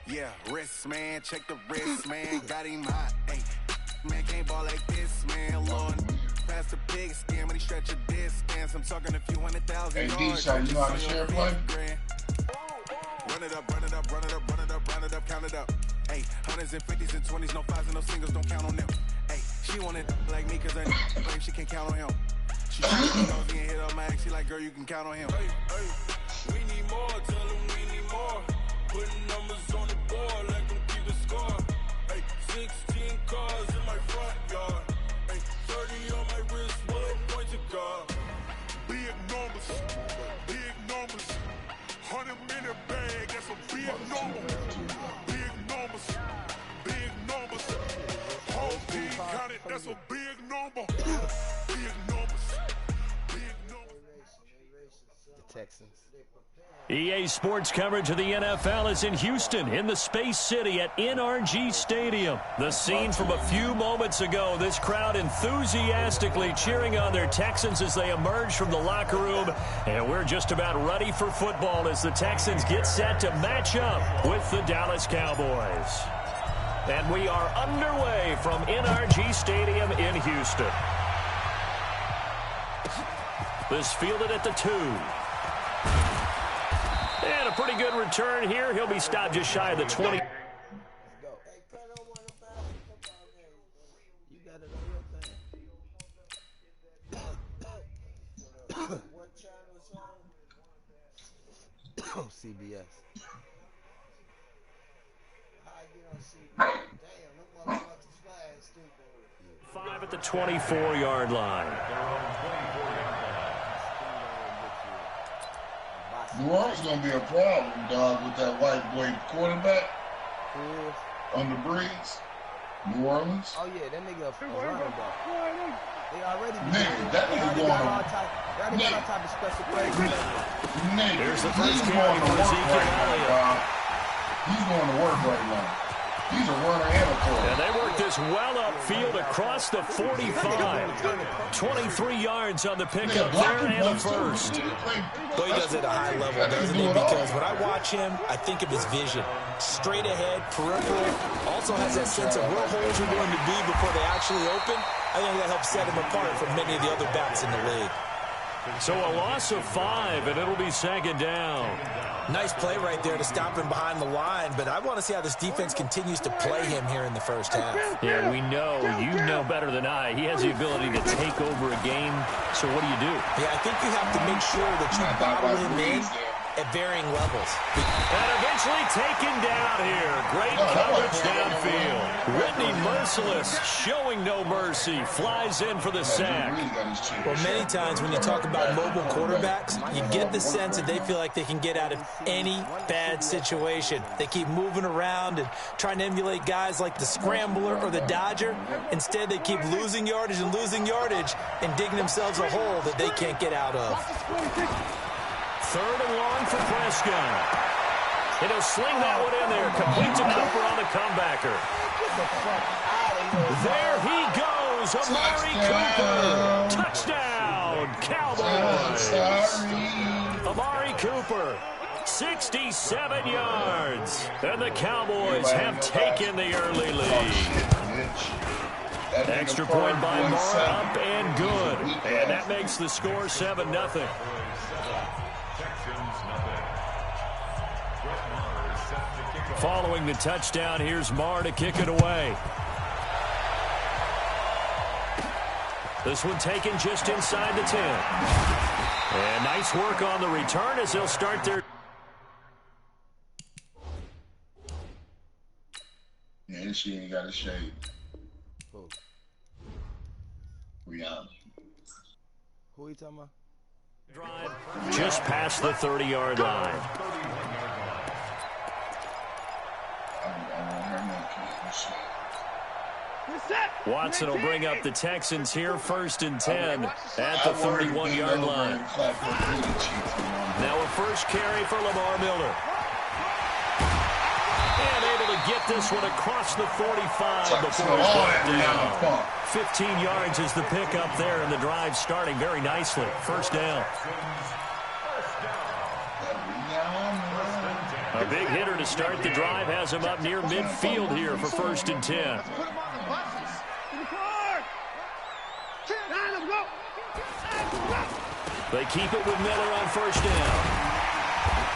Yeah, wrist, man, check the wrist, man, got him hot. Hey, man, can't ball like this, man, Lord. Pass the pig skin when he stretch a distance. I'm talking a few 100,000 yards. Hey, D-Shot, you know how to share play? Run it up, run it up, run it up, run it up, run it up, count it up. Hey, hundreds and fifties and 20s, no fives and no singles, don't count on them. Hey, she wanted like me cause her claim she can't count on him. She knows he ain't hit up max, she like, girl, you can count on him. Hey, hey, we need more, tell him we need more. Putting numbers on the board, let them keep the score. Hey, 16 cars in my front yard. Hey, 30 on my wrist, bullet point to guard. Big numbers, 100 minute bag, that's a big number. Big numbers, whole team counted, that's a big number. Big numbers. The Texans. EA Sports coverage of the NFL is in Houston, in the Space City at NRG Stadium. The scene from a few moments ago, this crowd enthusiastically cheering on their Texans as they emerge from the locker room. And we're just about ready for football as the Texans get set to match up with the Dallas Cowboys. And we are underway from NRG Stadium in Houston. This fielded at the 2. And a pretty good return here. He'll be stopped just shy of the 20. Let's go. Hey, cut on one of the football games. You got it on your thing. What channel is on? CBS. How I get on CBS? Damn, them motherfuckers flying stupid. 5 at the 24-yard line. New Orleans going to be a problem, dog, with that white boy quarterback on the breeze. New Orleans. Oh, yeah, that nigga a running back. They already nigga, that nigga going got all type of special plays. Nigga, there's the first he's carry going to for work Ezekiel right now, dog. He's going to work right now. He's a runner and a thrower. And they work this well upfield across the 45. 23 yards on the pickup there and a first. Well, he does it at a high level, doesn't he? Because when I watch him, I think of his vision. Straight ahead, peripheral. Also has that sense of where holes are going to be before they actually open. I think that helps set him apart from many of the other backs in the league. So a loss of 5, and it'll be second down. Nice play right there to stop him behind the line, but I want to see how this defense continues to play him here in the first half. Yeah, we know, you know better than I, he has the ability to take over a game. So what do you do? Yeah, I think you have to make sure that you bottle him in at varying levels. And eventually taken down here. Great coverage downfield. Whitney Merciless showing no mercy. Flies in for the sack. Well, many times when you talk about mobile quarterbacks, you get the sense that they feel like they can get out of any bad situation. They keep moving around and trying to emulate guys like the Scrambler or the Dodger. Instead, they keep losing yardage and digging themselves a hole that they can't get out of. 3rd and long for Prescott. And he'll sling that one in there. Complete to Cooper on the comebacker. There he goes. Amari Cooper. Touchdown, Cowboys. Amari Cooper, 67 yards. And the Cowboys have taken the early lead. Extra point by Marr, up and good. And that makes the score 7-0. Following the touchdown, here's Marr to kick it away. This one taken just inside the 10. And nice work on the return as they'll start their... Yeah, this shit ain't got a shade. Rihanna. Who are you talking about? Drive just past the 30-yard line. Watson will bring up the Texans here, 1st and 10 at the 31-yard line. Now a first carry for Lamar Miller. And able to get this one across the 45 before he's brought down. 15 yards is the pickup there, and the drive starting very nicely. First down. A big hitter to start the drive has him up near midfield here for 1st and 10. They keep it with Miller on 1st down.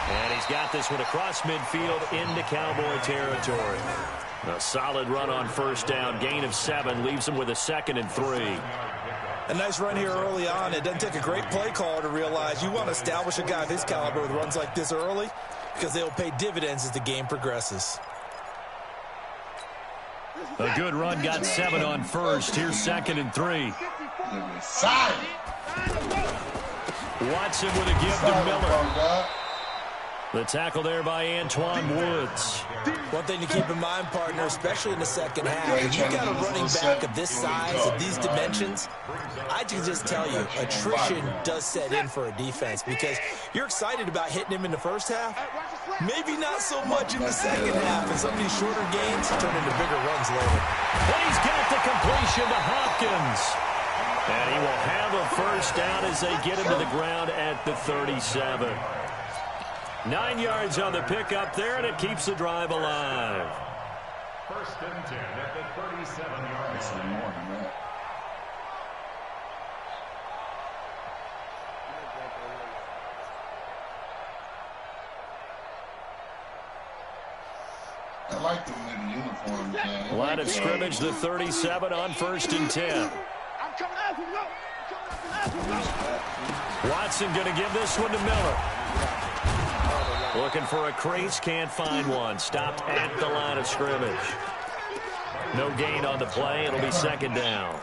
And he's got this one across midfield into Cowboy territory. A solid run on 1st down. Gain of 7 leaves him with a 2nd and 3. A nice run here early on. It doesn't take a great play caller to realize you want to establish a guy of his caliber with runs like this early because they'll pay dividends as the game progresses. A good run, got 7 on 1st. Here's 2nd and 3. Watson with a give to Miller. The tackle there by Antoine Woods. One thing to keep in mind, partner, especially in the second half, if you've got a running back of this size, of these dimensions, I can just tell you, attrition does set in for a defense because you're excited about hitting him in the first half. Maybe not so much in the second half, and some of these shorter gains turn into bigger runs later. And he's got the completion to Hopkins. And he will have a 1st down as they get him to the ground at the 37. 9 yards on the pickup there, and it keeps the drive alive. 1st and 10 at the 37-yard line. I like them in uniforms, man. Line of scrimmage, the 37 on 1st and 10. Watson going to give this one to Miller. Looking for a crease, can't find one. Stopped at the line of scrimmage. No gain on the play. It'll be 2nd down.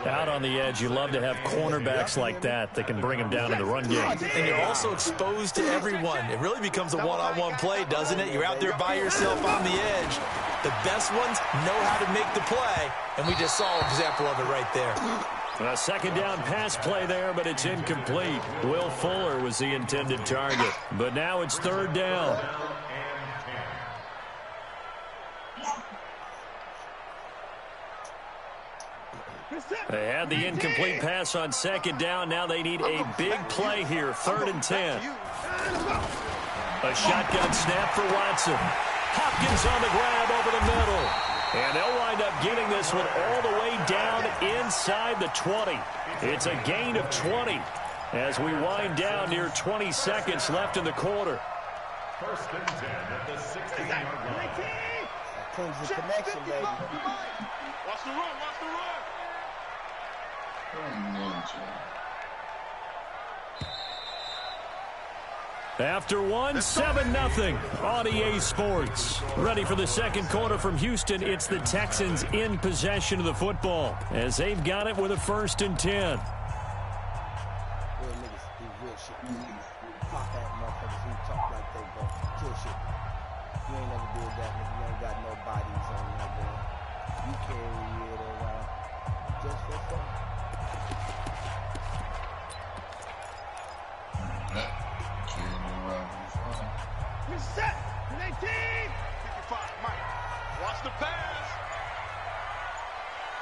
Out on the edge, you love to have cornerbacks like that that can bring him down in the run game. And you're also exposed to everyone. It really becomes a one-on-one play, doesn't it? You're out there by yourself on the edge. The best ones know how to make the play, and we just saw an example of it right there. A 2nd down pass play there, but it's incomplete. Will Fuller was the intended target. But now it's 3rd down. They had the incomplete pass on 2nd down. Now they need a big play here. 3rd and 10. A shotgun snap for Watson. Hopkins on the grab over the middle. And they'll wind up getting this one all the way down inside the 20. It's a gain of 20 as we wind down near 20 seconds left in the quarter. 1st and 10 at the 16-yard line. Cleans the connection, baby. Watch the run, watch the run. After one, 7-0 on EA Sports. Ready for the second quarter from Houston. It's the Texans in possession of the football as they've got it with a 1st and 10. You ain't never did that, nigga. You ain't got no bodies on that, boy. You carry it around just for fun. We're set. 18. 55, Mike. Watch the pass.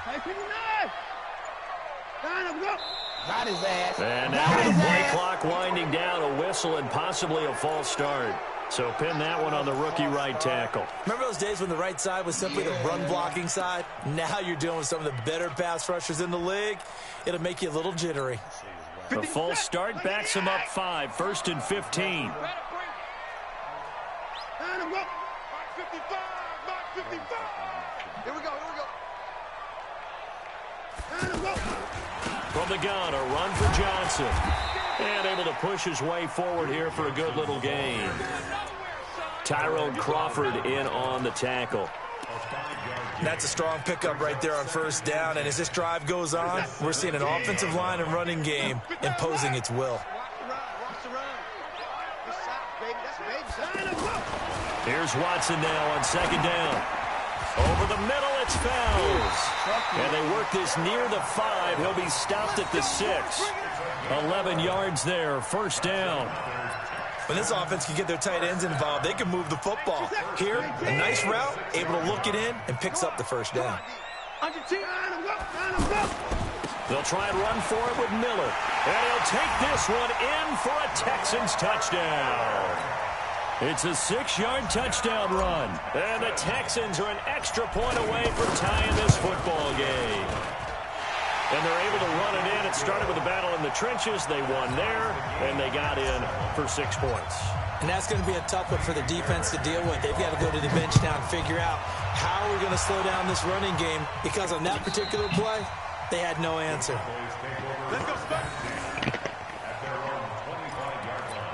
Hey, 59. Got his ass. And now with the play clock winding down, a whistle and possibly a false start. So pin that one on the rookie right tackle. Remember those days when the right side was simply the run-blocking side? Now you're dealing with some of the better pass rushers in the league. It'll make you a little jittery. A false start backs him up 5. 1st and 15. Mark 55. Mark 55. Here we go. From the gun, a run for Johnson. And able to push his way forward here for a good little gain. Tyrone Crawford in on the tackle. That's a strong pickup right there on 1st down. And as this drive goes on, we're seeing an offensive line and running game imposing its will. Here's Watson now on 2nd down. Over the middle, it's Fells. And they work this near the 5. He'll be stopped at the 6. 11 yards there, 1st down. When this offense can get their tight ends involved, they can move the football. Here, a nice route, able to look it in, and picks up the 1st down. They'll try and run for it with Miller. And he'll take this one in for a Texans touchdown. It's a 6-yard touchdown run. And the Texans are an extra point away from tying this football game. And they're able to run it in. It started with a battle in the trenches. They won there, and they got in for 6 points. And that's going to be a tough one for the defense to deal with. They've got to go to the bench now and figure out how we're going to slow down this running game, because on that particular play, they had no answer. Let's go, Spurs. At their own 25-yard line.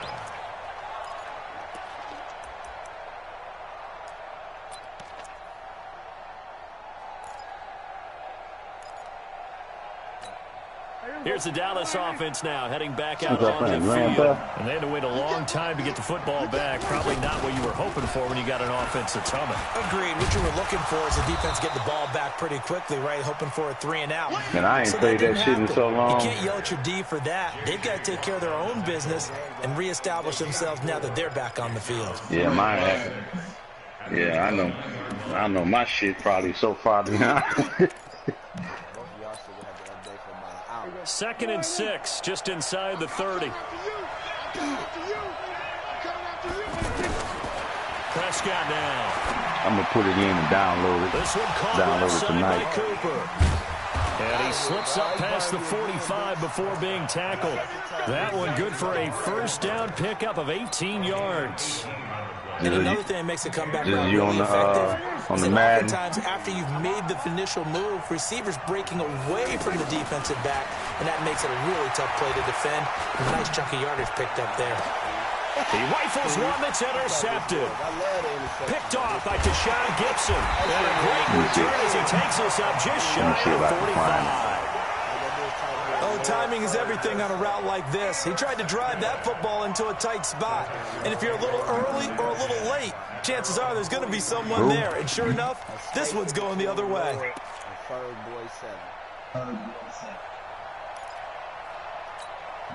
Here's the Dallas offense now, heading back out on the field. And they had to wait a long time to get the football back. Probably not what you were hoping for when you got an offense that's humming. Agreed. What you were looking for is the defense get the ball back pretty quickly, right? Hoping for a 3-and-out. And I ain't played that shit in so long. You can't yell at your D for that. They've got to take care of their own business and reestablish themselves now that they're back on the field. Yeah, mine happened. Yeah, I know my shit probably so far behind. 2nd and 6, just inside the 30. Prescott now. I'm going to put it in and download it. This one caught left side by Cooper. And he slips up past the 45 before being tackled. That one good for a first down pickup of 18 yards. And another thing that makes a comeback route you really effective on is the that Madden. oftentimes after you've made the initial move, receivers breaking away from the defensive back, and that makes it a really tough play to defend. A nice chunk of yardage picked up there. He rifles one that's intercepted. Picked off by Tashawn Gibson. And a great return as he takes us up just shy of 45. Oh, timing is everything on a route like this. He tried to drive that football into a tight spot. And if you're a little early or a little late, chances are there's going to be someone there. And sure enough, this one's going the other way.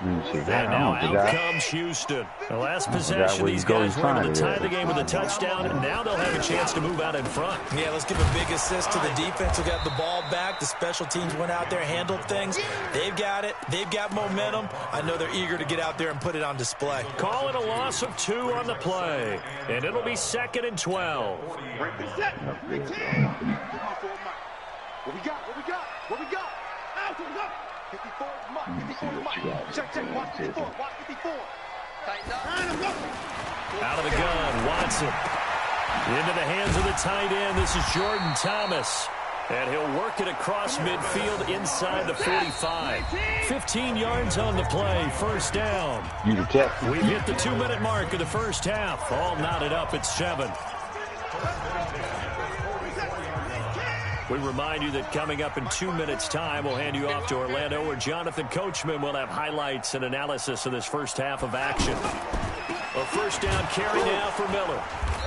And now out comes Houston. The last possession, these guys were able to tie the game with a touchdown, and now they'll have a chance to move out in front. Yeah, let's give a big assist to the defense who got the ball back. The special teams went out there, handled things. They've got it. They've got momentum. I know they're eager to get out there and put it on display. Call it a loss of 2 on the play, and it'll be 2nd and 12. What we got? Out to the 54 mark, 54 mark. Check, watch 54, watch 54. Out of the gun, Watson. Into the hands of the tight end. This is Jordan Thomas. And he'll work it across midfield inside the 45. 15 yards on the play, first down. We've hit the 2-minute mark of the first half. All knotted up at 7. We remind you that coming up in 2 minutes' time, we'll hand you off to Orlando, where Jonathan Coachman will have highlights and analysis of this first half of action. A first down carry now for Miller.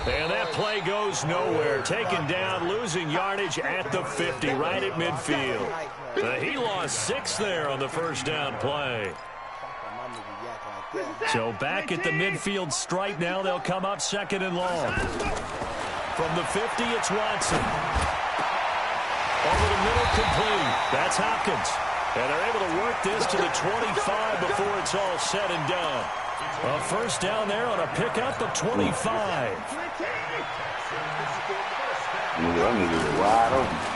And that play goes nowhere. Taken down, losing yardage at the 50, right at midfield. He lost 6 there on the first down play. So back at the midfield stripe now, they'll come up 2nd and long. From the 50, it's Watson. Over the middle, complete. That's Hopkins. And they're able to work this to the 25 before it's all said and done. A first down there on a pickup of 25.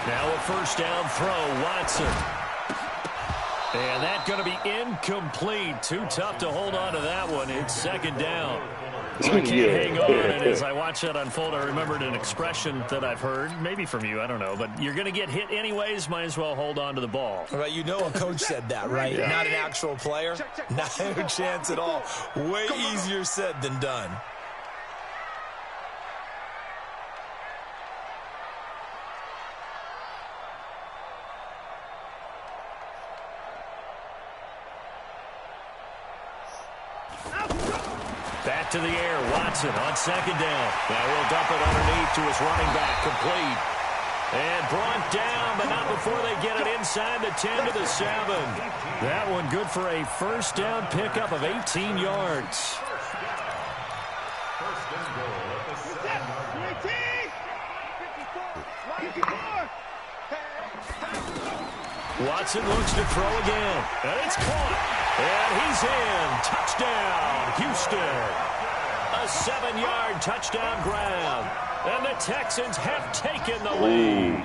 Now a first down throw, Watson. And that's going to be incomplete. Too tough to hold on to that one. It's 2nd down. So I can't hang on, and as I watch that unfold, I remembered an expression that I've heard, maybe from you, I don't know, but you're going to get hit anyways, might as well hold on to the ball. Right, you know a coach said that, right? Yeah. Not an actual player. Not a chance at all. Way easier said than done. Back to the air, Watson on 2nd down. Now he'll dump it underneath to his running back, complete. And brought down, but not before they get it inside the 10 to the 7. That one good for a first down pickup of 18 yards. First and goal at the 7-yard line. Watson looks to throw again, and it's caught. And he's in. Touchdown, Houston. A 7-yard touchdown grab. And the Texans have taken the lead.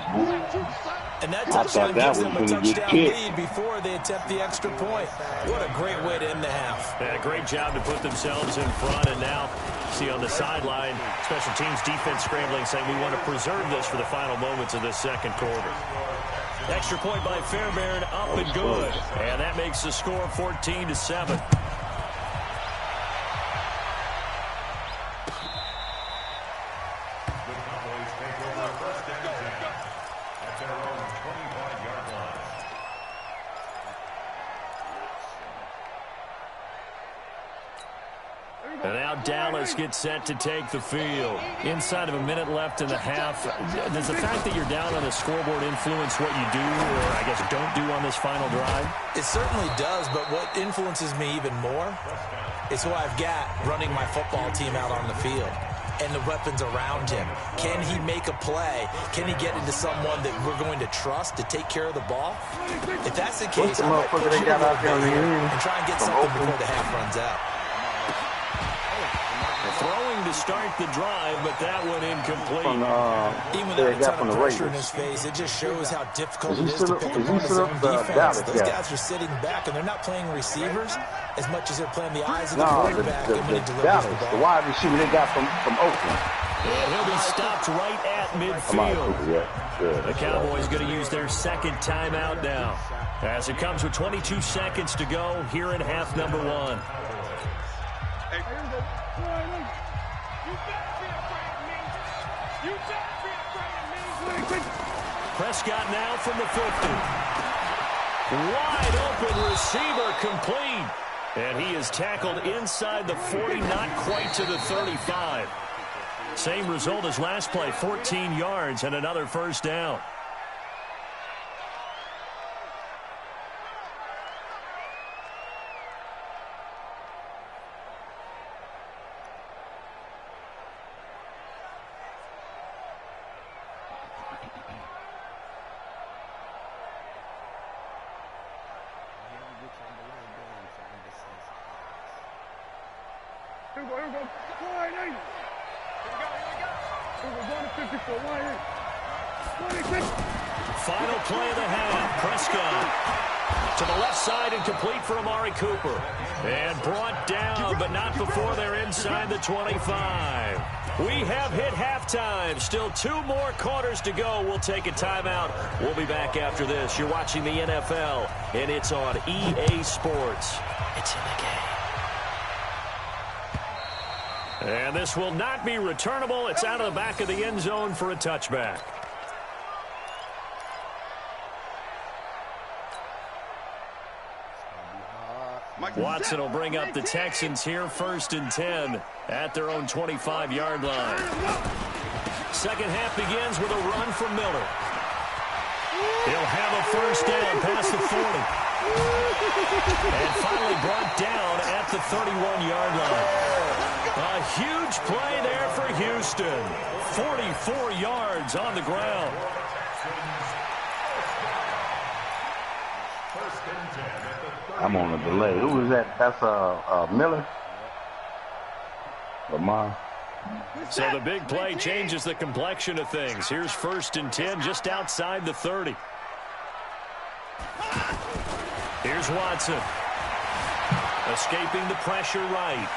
And that touchdown gives them a touchdown lead before they attempt the extra point. What a great way to end the half. Yeah, great job to put themselves in front. And now, see on the sideline, special teams defense scrambling, saying we want to preserve this for the final moments of this second quarter. Extra point by Fairbairn, up and good. And that makes the score 14-7. And now Dallas gets set to take the field. Inside of a minute left in the half, does the fact that you're down on the scoreboard influence what you do, or I guess don't do on this final drive? It certainly does, but what influences me even more is who I've got running my football team out on the field and the weapons around him. Can he make a play? Can he get into someone that we're going to trust to take care of the ball? If that's the case, I might push it and try and get something before the half runs out. Throwing to start the drive, but that one incomplete. Even without a ton of pressure in his face, it just shows how difficult it is to pick up on his own defense. Those guys are sitting back, and they're not playing receivers as much as they're playing the eyes of the quarterback when he delivers the ball. The wide receiver they got from Oakland. And he'll be stopped right at midfield. The Cowboys going to use their second timeout now, as it comes with 22 seconds to go here in half number one. Prescott now from the 50. Wide open receiver complete. And he is tackled inside the 40, not quite to the 35. Same result as last play, 14 yards and another first down. Final play of the half. Prescott to the left side and complete for Amari Cooper. And brought down, but not before they're inside the 25. We have hit halftime. Still 2 more quarters to go. We'll take a timeout. We'll be back after this. You're watching the NFL, and it's on EA Sports. It's in the game. And this will not be returnable. It's out of the back of the end zone for a touchback. Watson will bring up the Texans here, 1st and 10 at their own 25-yard line. Second half begins with a run from Miller. He'll have a first down past the 40. And finally brought down at the 31-yard line. A huge play there for Houston. 44 yards on the ground. I'm on a delay. Who is that? That's Miller? Lamar. So the big play changes the complexion of things. Here's 1st and 10 just outside the 30. Here's Watson. Escaping the pressure right.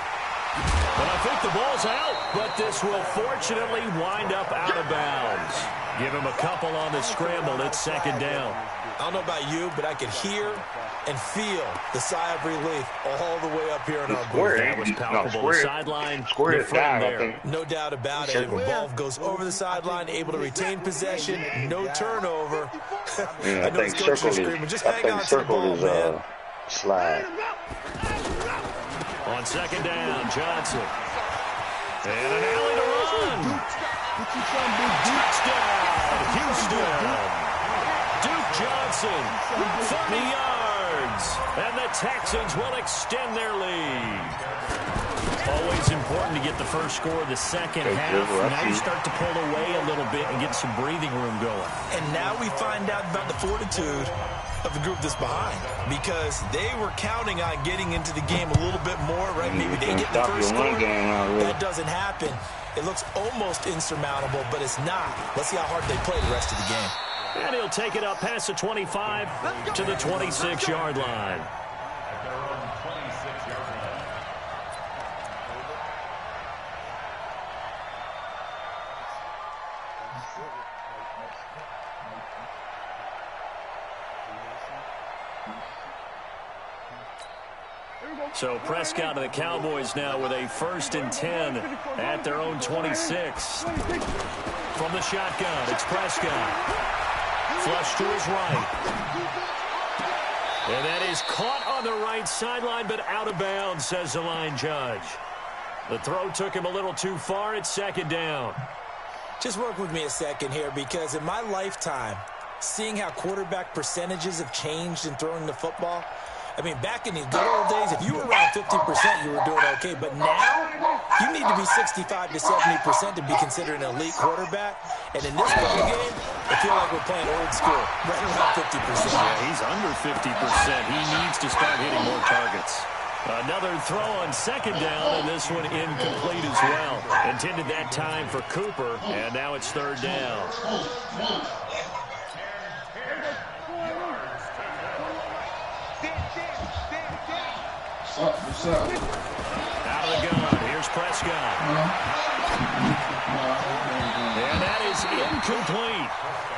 But I think the ball's out, but this will fortunately wind up out of bounds. Give him a couple on the scramble. It's 2nd down. I don't know about you, but I could hear and feel the sigh of relief all the way up here in our booth. That was palpable. The sideline, the front there. No doubt about it. The ball goes over the sideline, able to retain possession, no turnover. Yeah, I think circle is slide. On 2nd down, Johnson. And an alley to run. Touchdown, Houston. Duke Johnson, 30 yards. yards. And the Texans will extend their lead. Always important to get the first score of the second half. Now you start to pull away a little bit and get some breathing room going. And now we find out about the fortitude of the group that's behind, because they were counting on getting into the game a little bit more, right? Maybe they get the first score. That doesn't happen. It looks almost insurmountable, but it's not. Let's see how hard they play the rest of the game. And he'll take it up past the 25 to the 26-yard line. So Prescott and the Cowboys now with a 1st and 10 at their own 26. From the shotgun, it's Prescott. Flush to his right. And that is caught on the right sideline, but out of bounds, says the line judge. The throw took him a little too far. It's 2nd down. Just work with me a second here, because in my lifetime, seeing how quarterback percentages have changed in throwing the football, I mean, back in the good old days, if you were around 50%, you were doing okay. But now, you need to be 65 to 70% to be considered an elite quarterback. And in this ball game, I feel like we're playing old school, right around 50%. Yeah, he's under 50%. He needs to start hitting more targets. Another throw on 2nd down, and this one incomplete as well. Intended that time for Cooper, and now it's 3rd down. What's up? Out of the gun, here's Prescott. And that is incomplete.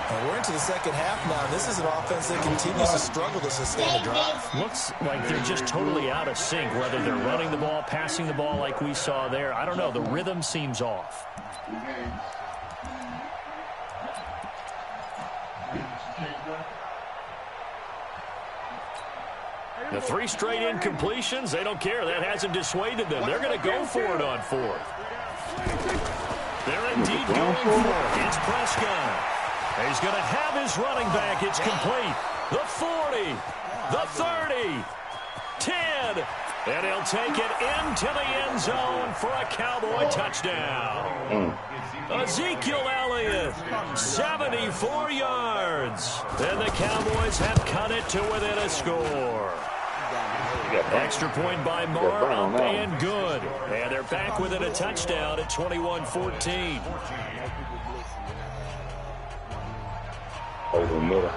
And we're into the second half now. This is an offense that continues to struggle to sustain a drive. Looks like they're just totally out of sync, whether they're running the ball, passing the ball like we saw there. I don't know. The rhythm seems off. The 3 straight incompletions, they don't care. That hasn't dissuaded them. They're going to go for it on 4th. They're indeed going for it. It's Prescott. He's going to have his running back. It's complete. The 40, the 30, 10, and he'll take it into the end zone for a Cowboy touchdown. Ezekiel Elliott, 74 yards. And the Cowboys have cut it to within a score. Extra point by Marr, up and good. And they're back within a touchdown at 21-14. Over the middle.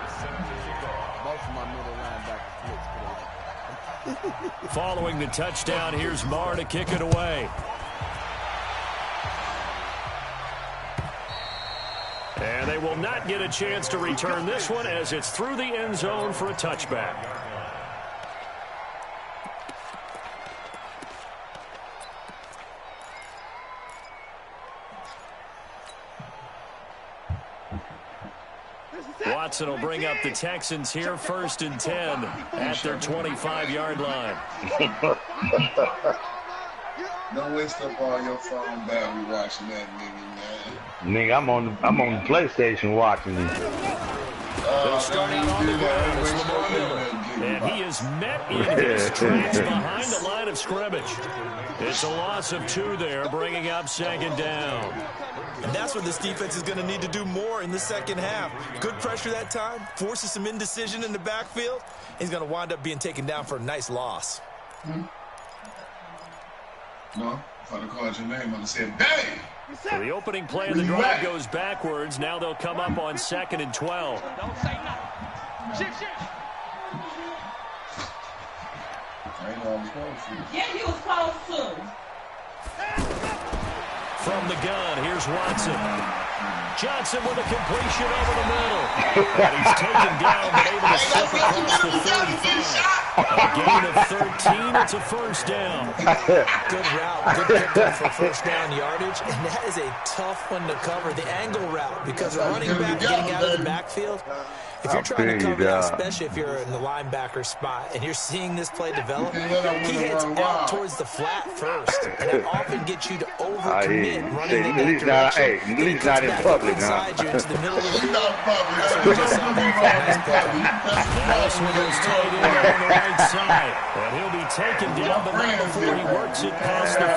Following the touchdown, here's Marr to kick it away. And they will not get a chance to return this one as it's through the end zone for a touchback. Watson will bring up the Texans here, 1st and 10 at their 25-yard line. Don't waste up all your phone battery watching that nigga, man. Nigga, I'm on the PlayStation watching it. They'll start out on the ground as Lamar Miller. And he is met in his tracks behind the line of scrimmage. It's a loss of 2 there, bringing up 2nd down. And that's what this defense is going to need to do more in the second half. Good pressure that time, forces some indecision in the backfield. He's going to wind up being taken down for a nice loss. No, if I'd have called your name, I'd have said, bang! So the opening play of the drive goes backwards. Now they'll come up on 2nd and 12. Don't say nothing. Shift. I know I'm supposed to. Yeah, you was supposed to. From the gun, here's Watson. Johnson with a completion over the middle. And he's taken down, but able to slip across the 35. A gain of 13, it's a 1st down. Good route, good pickup for 1st down yardage, and that is a tough one to cover, the angle route, because the running back getting out of the backfield, If you're trying to cover that, especially if you're in the linebacker spot, and you're seeing this play develop, he heads out towards the flat first, and that often gets you to overcommit running in that direction. At least not in public, inside you into the middle of the field. Nelson goes tight end on the right side, and he'll be taken down, but not before he works it past the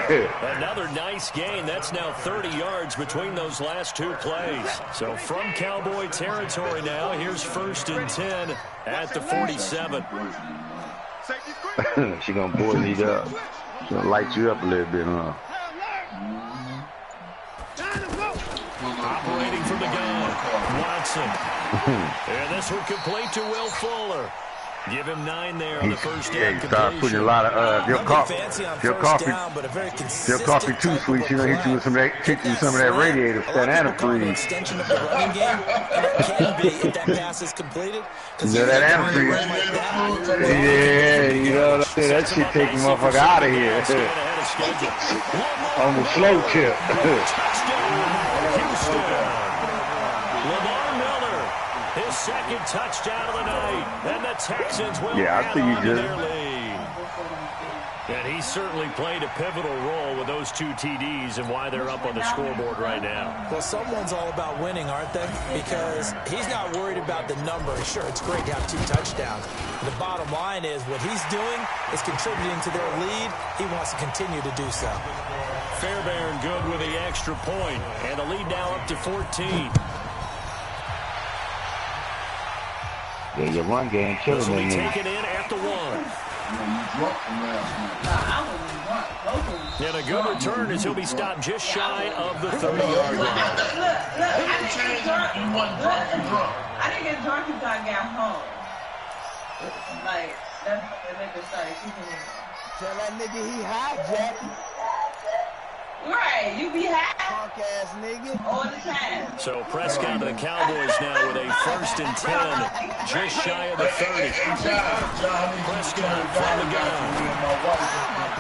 50. Another nice gain. That's now 30 yards between those last two plays. So from Cowboy territory now, here's 1st and 10 at the 47. She gonna boil you up. She gonna light you up a little bit, huh? Operating from the gun, Watson. And this one complete to Will Fuller. Give him 9 there on the first down. Start putting a lot of your coffee too sweet. You know, hit you with some of that radiator antifreeze. Extension of the running game, and it can be if that pass is completed. You know that antifreeze. Yeah, you know what I'm saying? That shit take the motherfucker out of here. On the slow tip. His second touchdown of the night, and the Texans will I see you just. And he certainly played a pivotal role with those 2 TDs and why they're up on the scoreboard right now. Well, someone's all about winning, aren't they? Because he's not worried about the number. Sure, it's great to have 2 touchdowns. The bottom line is what he's doing is contributing to their lead. He wants to continue to do so. Fairbairn good with the extra point, and the lead now up to 14. Yeah, your run game killing this will be me. taken in at the 1. And a good return as he'll be stopped just shy of the 30-yard line. I didn't get drunk until I got home. Like, that's the nigga started kicking in. Tell that nigga he hijacked. Right, you be high. Punk ass nigga. All the time. So Prescott to the Cowboys now with a 1st and 10, just shy of the 30. Prescott from the gun.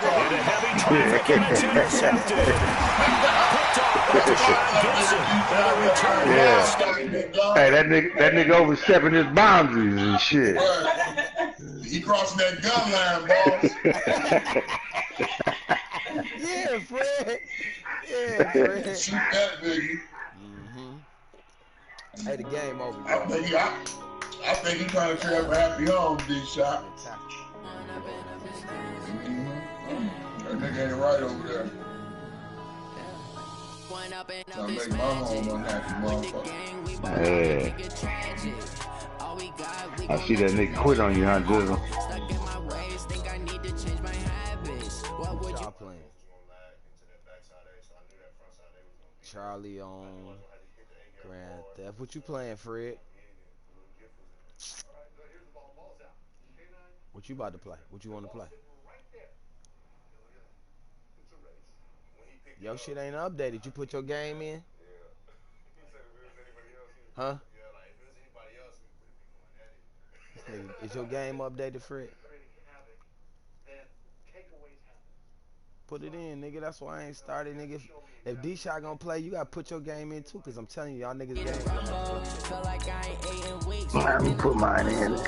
And a heavy traffic, and it's intercepted. Picked off by Deshaun Gibson. Hey, that nigga overstepping his boundaries and shit. He crossing that gun line, boss. Yeah, Fred. Yeah, Fred. Shoot that nigga. Hey, the game over. I think he trying to trap a happy home, D-Shot. That nigga ain't right over there. Trying to make my home unhappy, motherfucker. I see that nigga quit on you, huh, Jizzle? Charlie on Grand Theft. What you playing, Fred? What you about to play? What you want to play? Your shit ain't updated. You put your game in? Huh? Is your game updated, Fred? Put it in, nigga. That's why I ain't started, nigga. If D-Shot gonna play, you gotta put your game in too, cause I'm telling you, y'all niggas game. Let me put mine in.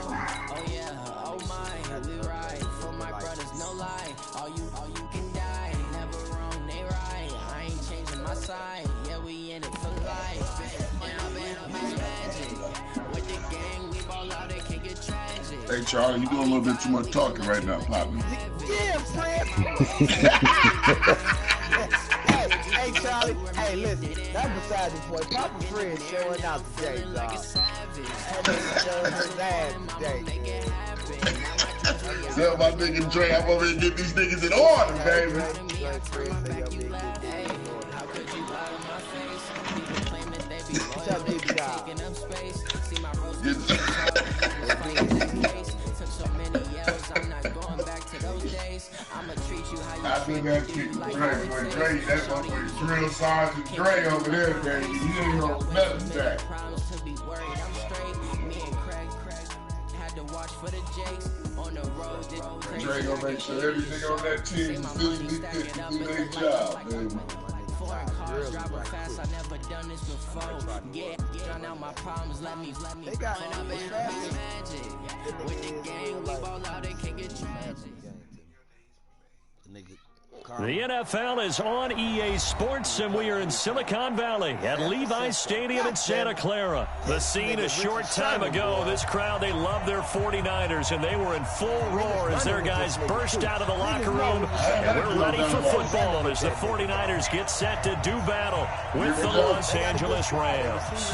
Hey, Charlie, you doing a little bit too much talking right now, Poppy. Yeah, Fred. Hey, Charlie. Hey, listen. That's beside the point. Papa Fred showing out today, dog. That nigga showing his ass today. Tell my nigga Dre, I'm over here get these niggas in order, baby. I think that's Dre, boy. Dre, that's my boy. Drill Sergeant Dre over there, baby. You ain't gonna nothing back. Dre gonna make sure everything on that team is physically fit to do their job, baby. They got magic. The NFL is on EA Sports, and we are in Silicon Valley at Levi's Stadium in Santa Clara. The scene a short time ago, this crowd, they love their 49ers, and they were in full roar as their guys burst out of the locker room. And we're ready for football as the 49ers get set to do battle with the Los Angeles Rams.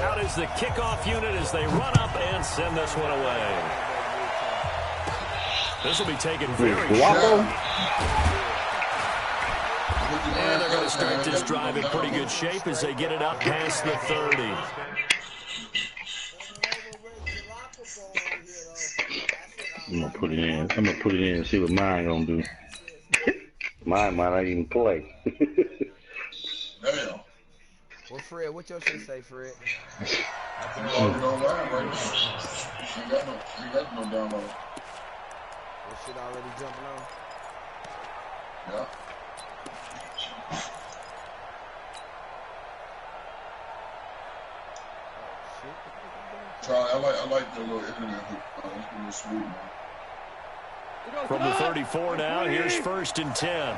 Out is the kickoff unit as they run up and send this one away. This will be taken very short. And they're going to start this drive in pretty good shape as they get it up past the 30. I'm gonna put it in. I'm gonna put it in and see what mine gonna do. Mine might not even play. Damn. Well, Fred, what your shit say, Fred? I'm logging online right now. Ain't got no download. That shit already jumping on? Yeah. Charlie, I like the little internet hook. It's a little smooth, man. From the 34 now, here's 1st and 10.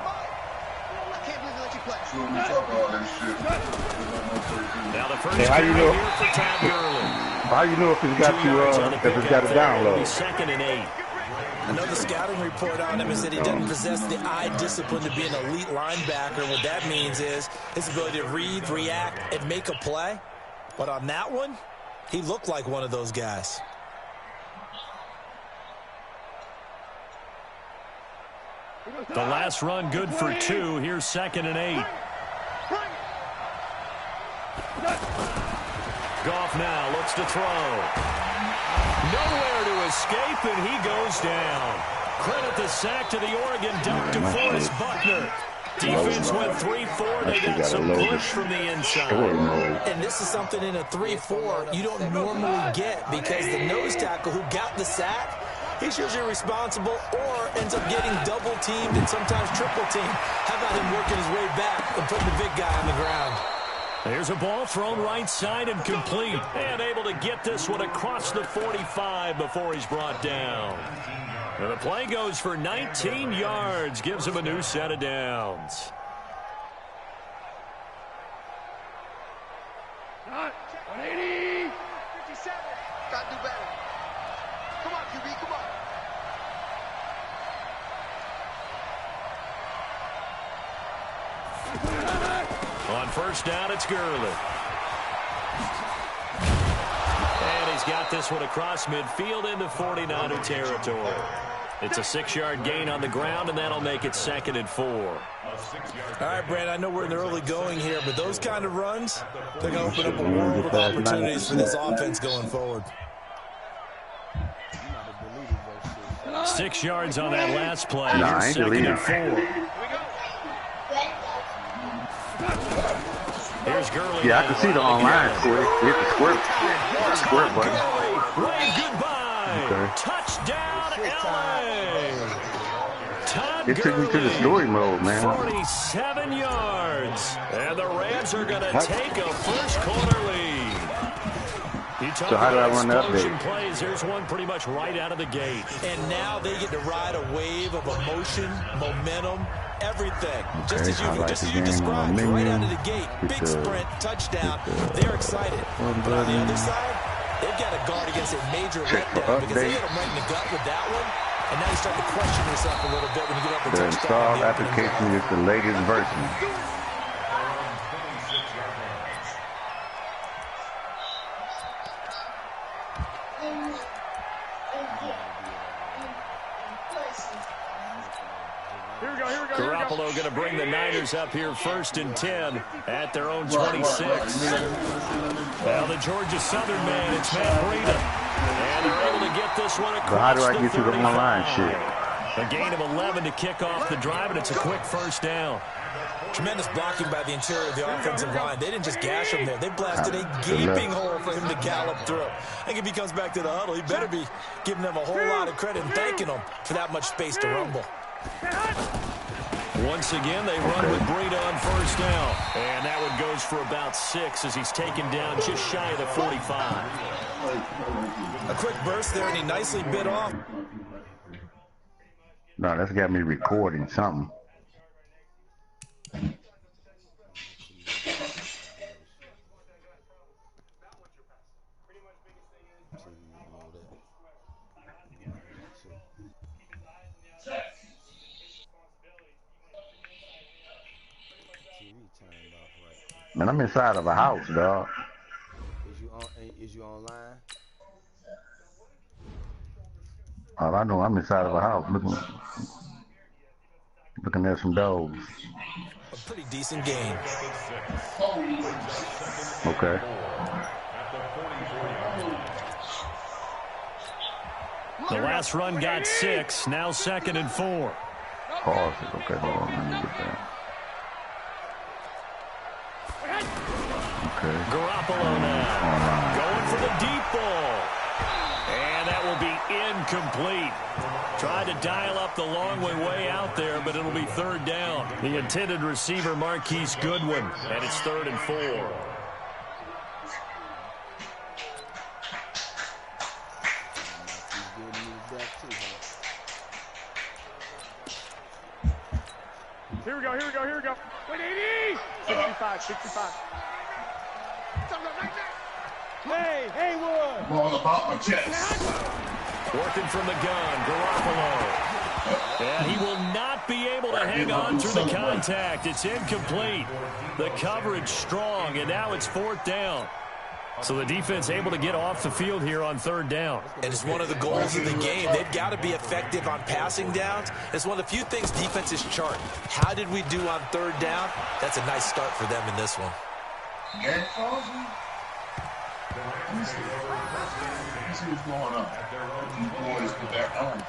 So when we talk all that shit, Now the first Hey, how you know? here for Todd Gurley. How you know if it's got to if it's got a download? 2nd and 8. I know the scouting report on him is that he doesn't possess the eye discipline to be an elite linebacker. What that means is his ability to read, react, and make a play. But on that one, he looked like one of those guys. The last run good for 2. Here's 2nd and 8. Goff now looks to throw. Nowhere to escape, and he goes down. Credit the sack to the Oregon dunk to Forrest Buckner. Defense went 3-4. They got some push from the inside. And this is something in a 3-4 you don't normally get because the nose tackle who got the sack, he's usually responsible or ends up getting double-teamed and sometimes triple-teamed. How about him working his way back and putting the big guy on the ground? There's a ball thrown right side and complete. And able to get this one across the 45 before he's brought down. And the play goes for 19 yards. Gives him a new set of downs. 180. 57. Got to do better. Come on, QB, come on. On 1st down, it's Gurley. And he's got this one across midfield into 49er territory. It's a 6-yard gain on the ground, and that'll make it 2nd and 4. All right, Brandon, I know we're in the early going here, but those kind of runs, they're going to open up a world of opportunities for this offense going forward. 6 yards on that last play. No, I ain't 2nd and 4. Here's Gurley. Yeah, I can see the online square. Hit the square button. Wave goodbye. Okay. Touchdown, LA. Todd It took me to the story mode, man. 47 yards. And the Rams are going to take a first-quarter lead. So how do I run the update? Plays. There's one pretty much right out of the gate. And now they get to ride a wave of emotion, momentum, everything. Just as you described, right out of the gate. Big sprint, touchdown. They're excited. But on the other side, they've got to guard against a major letdown because they hit them right in the gut with that one. And now you start to question yourself a little bit when you get up and The installed application is the latest version. Garoppolo going to bring the Niners up here 1st and 10 at their own 26. Well, the Georgia Southern man, it's Matt Breida. And they're able to get this one across. So how do I get to the online shit? A gain of 11 to kick off the drive, and it's a quick 1st down. Tremendous blocking by the interior of the offensive line. They didn't just gash him there. They blasted a gaping hole for him to gallop through. I think if he comes back to the huddle, he better be giving them a whole lot of credit and thanking them for that much space to rumble. Once again, they run with Breida on first down. And that one goes for about 6 as he's taken down just shy of the 45. A quick burst there, and he nicely bit off. No, that's got me recording something. Man, I'm inside of a house, dog. Is you online? All I know, I'm inside of a house looking at some dogs. A pretty decent game. Okay. The last run got 6, now 2nd and 4. Pause it. Okay, hold on. Let me get that. Okay. Garoppolo now going for the deep ball. And that will be incomplete. Tried to dial up the long way out there, but it'll be 3rd down. The intended receiver, Marquise Goodwin, and it's 3rd and 4. Here we go. Wait, 80! 65. Hey, Haywood! All about my chest. Working from the gun, Garoppolo. And he will not be able to hang on through the contact. It's incomplete. The coverage strong, and now it's 4th down. So the defense able to get off the field here on 3rd down. And it's one of the goals of the game. They've got to be effective on passing downs. It's one of the few things defenses chart. How did we do on 3rd down? That's a nice start for them in this one. Let me see what's going on. These boys with that arm.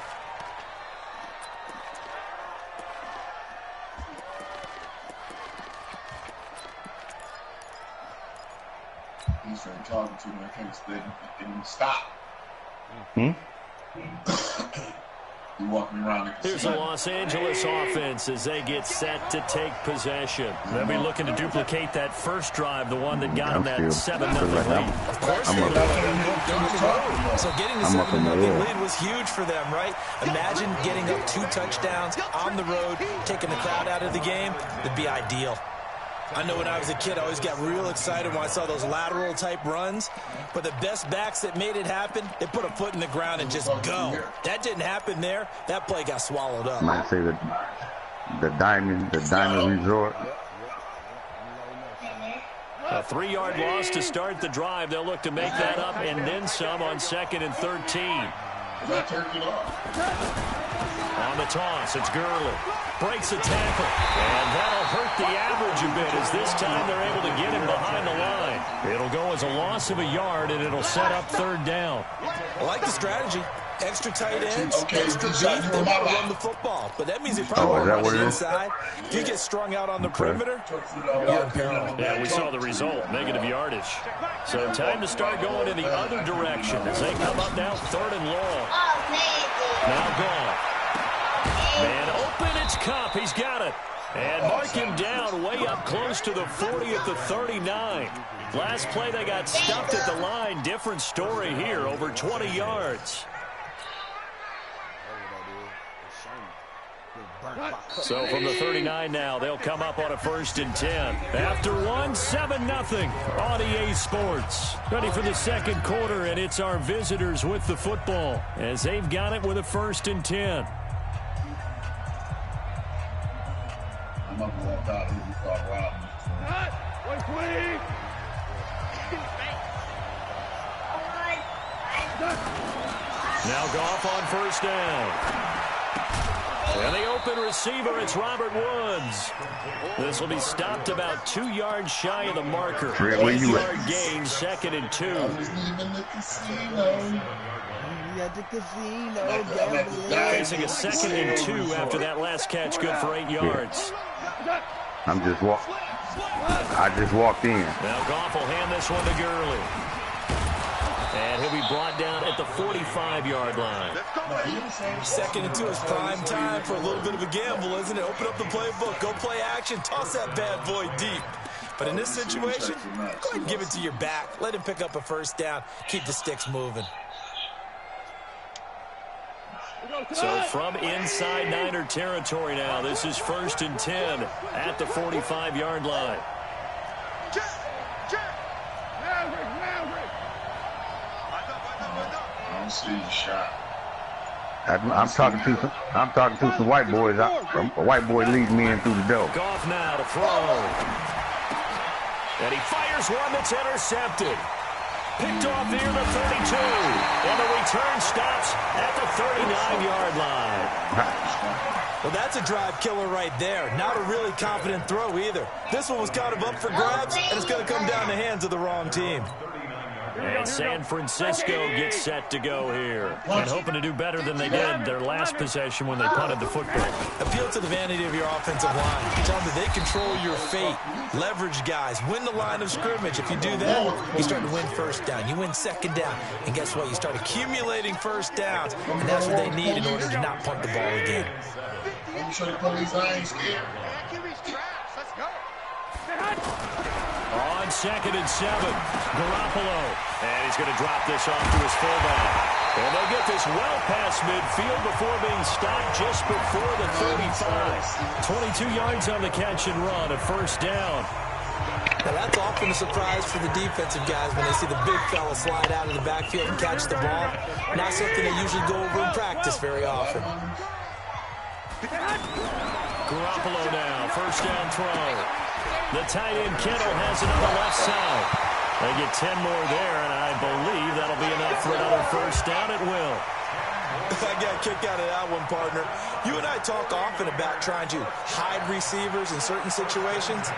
He started talking to me. I can't stop. He walked me around the Here's the Los Angeles offense as they get set to take possession. They'll be looking to duplicate that first drive, the one that got them that 7-0 lead. Of course, so getting the 7-0 lead was huge for them, right? Imagine getting up 2 touchdowns on the road, taking the crowd out of the game. That'd be ideal. I know when I was a kid, I always got real excited when I saw those lateral-type runs. But the best backs that made it happen, they put a foot in the ground and just go. That didn't happen there. That play got swallowed up. Might say the diamond resort. A 3-yard loss to start the drive. They'll look to make that up and then some on 2nd and 13. On the toss, it's Gurley. Breaks a tackle. And that'll hurt the average a bit as this time they're able to get him behind the line. It'll go as a loss of a yard, and it'll set up 3rd down. I like the strategy. Extra tight ends, extra deep, they want to run the football. But that means they probably won't run it inside. If you get strung out on the perimeter, you're in peril. Yeah, we saw the result, negative yardage. So time to start going in the other direction as they come up now 3rd and long. Now gone. Man open, it's Cup. He's got it. And mark him down way up close to the 40 at the 39. Last play, they got stuffed at the line. Different story here, over 20 yards. So from the 39 now, they'll come up on a 1st and 10. After 7-0 on EA Sports. Ready for the 2nd quarter, and it's our visitors with the football as they've got it with a 1st and 10. I'm not going to walk out here before I rob me. Now Goff on 1st down. And the open receiver, it's Robert Woods. This will be stopped about 2 yards shy of the marker. 8-yard gain, 2nd and 2. Facing a 2nd and 2 after that last catch, good for 8 yards. I just walked in. Now Goff will hand this one to Gurley. And he'll be brought down at the 45-yard line. Second into his prime time for a little bit of a gamble, isn't it? Open up the playbook, go play action, toss that bad boy deep. But in this situation, go ahead and give it to your back. Let him pick up a first down. Keep the sticks moving. So from inside Niner territory now, this is 1st and 10 at the 45-yard line. I don't see a shot. I'm talking to some white boys. A white boy leading me in through the door. Goff now to throw. And he fires one that's intercepted. Picked off near the 32. And the return stops at the 39-yard line. Well, that's a drive killer right there. Not a really confident throw either. This one was kind of up for grabs, and it's going to come down the hands of the wrong team. And San Francisco gets set to go here. And hoping to do better than they did their last possession when they punted the football. Appeal to the vanity of your offensive line. Tell them that they control your fate. Leverage guys. Win the line of scrimmage. If you do that, you start to win first down. You win second down. And guess what? You start accumulating first downs. And that's what they need in order to not punt the ball again. I'm sure the police ain't scared. On 2nd and 7, Garoppolo. And he's going to drop this off to his fullback. And they'll get this well past midfield before being stopped just before the 35. 22 yards on the catch and run, a first down. Now that's often a surprise for the defensive guys when they see the big fella slide out of the backfield and catch the ball. Not something they usually go over in practice very often. Garoppolo now, first down throw. The tight end Kittle has it on the left side. They get 10 more there, and I believe that'll be enough for another first down. It will. I got a kick out of that one, partner. You and I talk often about trying to hide receivers in certain situations,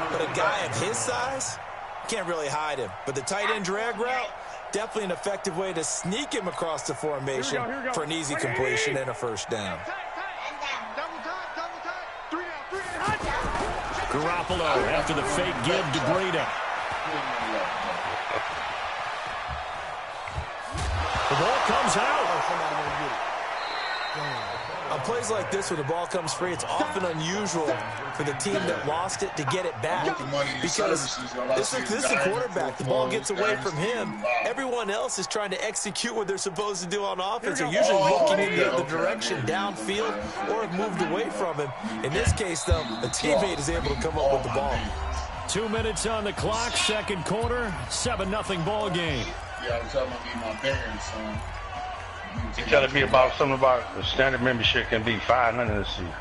but a guy of his size can't really hide him. But the tight end drag route, definitely an effective way to sneak him across the formation for an easy completion and a first down. Garoppolo after the fake give to Breida. The ball comes out. On plays like this where the ball comes free, it's often unusual for the team that lost it to get it back. Because this is the quarterback. The ball gets away from him. Everyone else is trying to execute what they're supposed to do on offense. They're usually looking in the other direction, downfield, or have moved away from him. In this case, though, a teammate is able to come up with the ball. 2 minutes on the clock, second quarter, 7-0 ball game. Yeah, I'm telling you, my parents, son. You telling me about something about the standard membership can be $500 this year.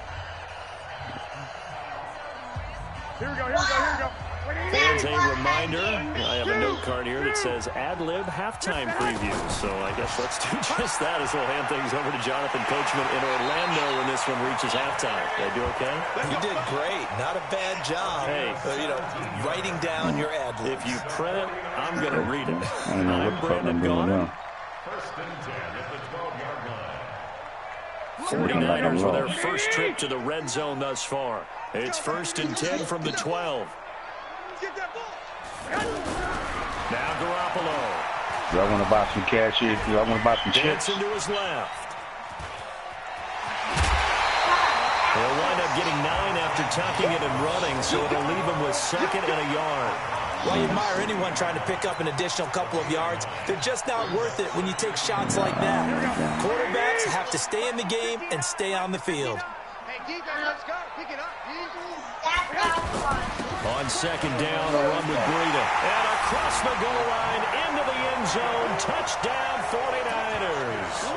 Here we go. As a reminder, I have a note card here that says ad-lib halftime preview. So I guess let's do just that as we'll hand things over to Jonathan Coachman in Orlando when this one reaches halftime. Did I do okay? You did great. Not a bad job. Hey. Writing down your ad-lib. If you print it, I'm going to read it. I don't know what the fuck I'm doing now. 49ers for their first trip to the red zone thus far. It's 1st and 10 from the 12. Now Garoppolo. Do I want to buy some cash here? Do I want to buy some chips? Dancing to his left. He'll wind up getting 9 after tucking it and running, so it'll leave him with 2nd and a yard. Well, you admire anyone trying to pick up an additional couple of yards. They're just not worth it when you take shots like that. Quarterbacks have to stay in the game and stay on the field. On 2nd down, a run with Breida. And across the goal line, into the end zone. Touchdown, 49ers.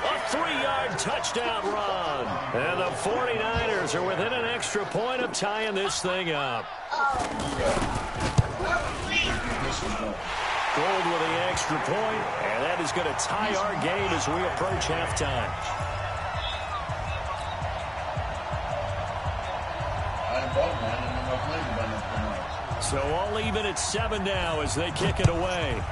A 3-yard touchdown run. And the 49ers are within an extra point of tying this thing up. Gold with the extra point, and that is going to tie our game as we approach halftime. So all even at 7 now as they kick it away.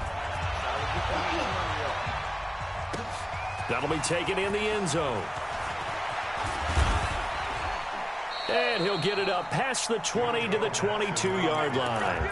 That'll be taken in the end zone. And he'll get it up past the 20 to the 22-yard line.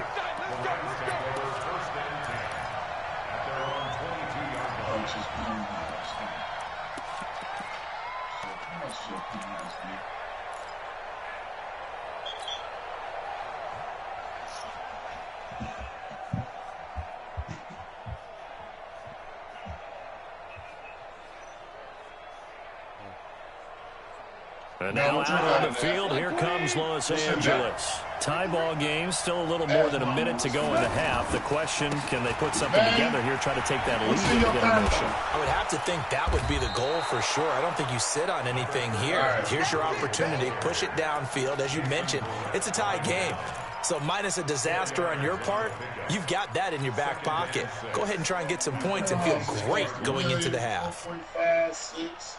And now out on the field, here comes Los Angeles. Tie ball game, still a little more than a minute to go in the half. The question, can they put something together here, try to take that lead into intermission? I would have to think that would be the goal for sure. I don't think you sit on anything here. Here's your opportunity. Push it downfield. As you mentioned, it's a tie game. So minus a disaster on your part, you've got that in your back pocket. Go ahead and try and get some points and feel great going into the half. 3.5, 6,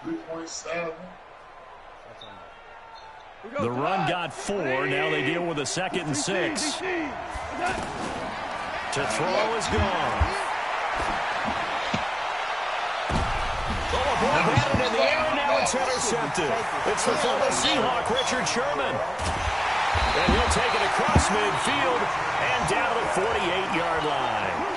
3.7. The run got 4. Now they deal with a 2nd and 6. To throw is gone. Oh, a ball batted in the air, and now it's intercepted. It's the former Seahawk, Richard Sherman. And he'll take it across midfield and down the 48-yard line.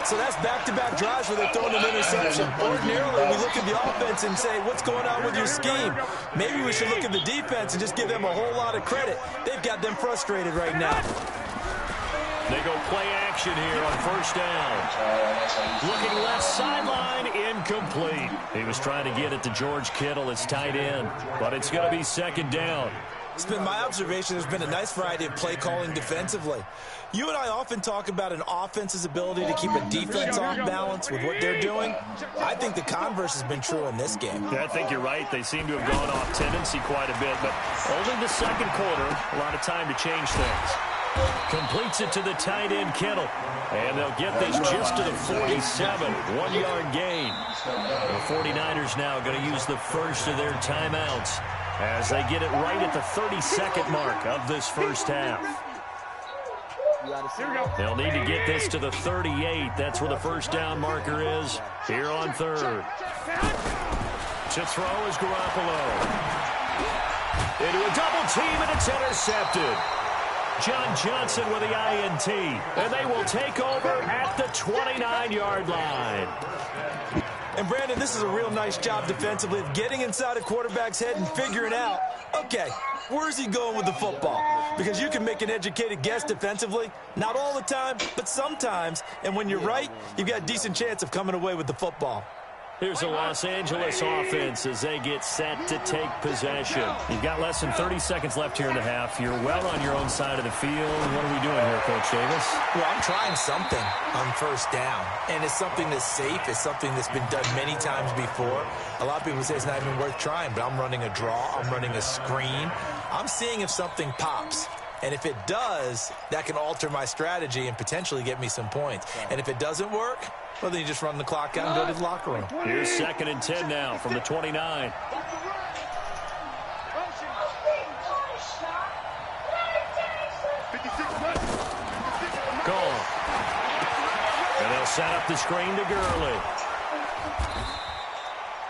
So that's back-to-back drives where they're throwing an interception. Ordinarily, we look at the offense and say, what's going on with your scheme? Maybe we should look at the defense and just give them a whole lot of credit. They've got them frustrated right now. They go play action here on first down. Looking left sideline, incomplete. He was trying to get it to George Kittle, his tight end, but it's going to be 2nd down. It's been my observation there's been a nice variety of play calling defensively. You and I often talk about an offense's ability to keep a defense off balance with what they're doing. I think the converse has been true in this game. Yeah, I think you're right. They seem to have gone off tendency quite a bit, but only the 2nd quarter, a lot of time to change things. Completes it to the tight end, Kittle. And they'll get this just to the 47, 1-yard gain. The 49ers now going to use the first of their timeouts as they get it right at the 32nd mark of this first half. They'll need to get this to the 38. That's where the first down marker is here on 3rd. To throw is Garoppolo. Into a double team, and it's intercepted. John Johnson with the INT, and they will take over at the 29-yard line. And, Brandon, this is a real nice job defensively of getting inside a quarterback's head and figuring out, okay, where's he going with the football? Because you can make an educated guess defensively, not all the time, but sometimes. And when you're right, you've got a decent chance of coming away with the football. Here's the Los Angeles offense as they get set to take possession. You've got less than 30 seconds left here in the half. You're well on your own side of the field. What are we doing here, Coach Davis? Well, I'm trying something on first down, and it's something that's safe. It's something that's been done many times before. A lot of people say it's not even worth trying, but I'm running a draw. I'm running a screen. I'm seeing if something pops. And if it does, that can alter my strategy and potentially get me some points. And if it doesn't work, well, then you just run the clock out and go to the locker room. Here's 2nd and 10 now from the 29. Gone. And they'll set up the screen to Gurley.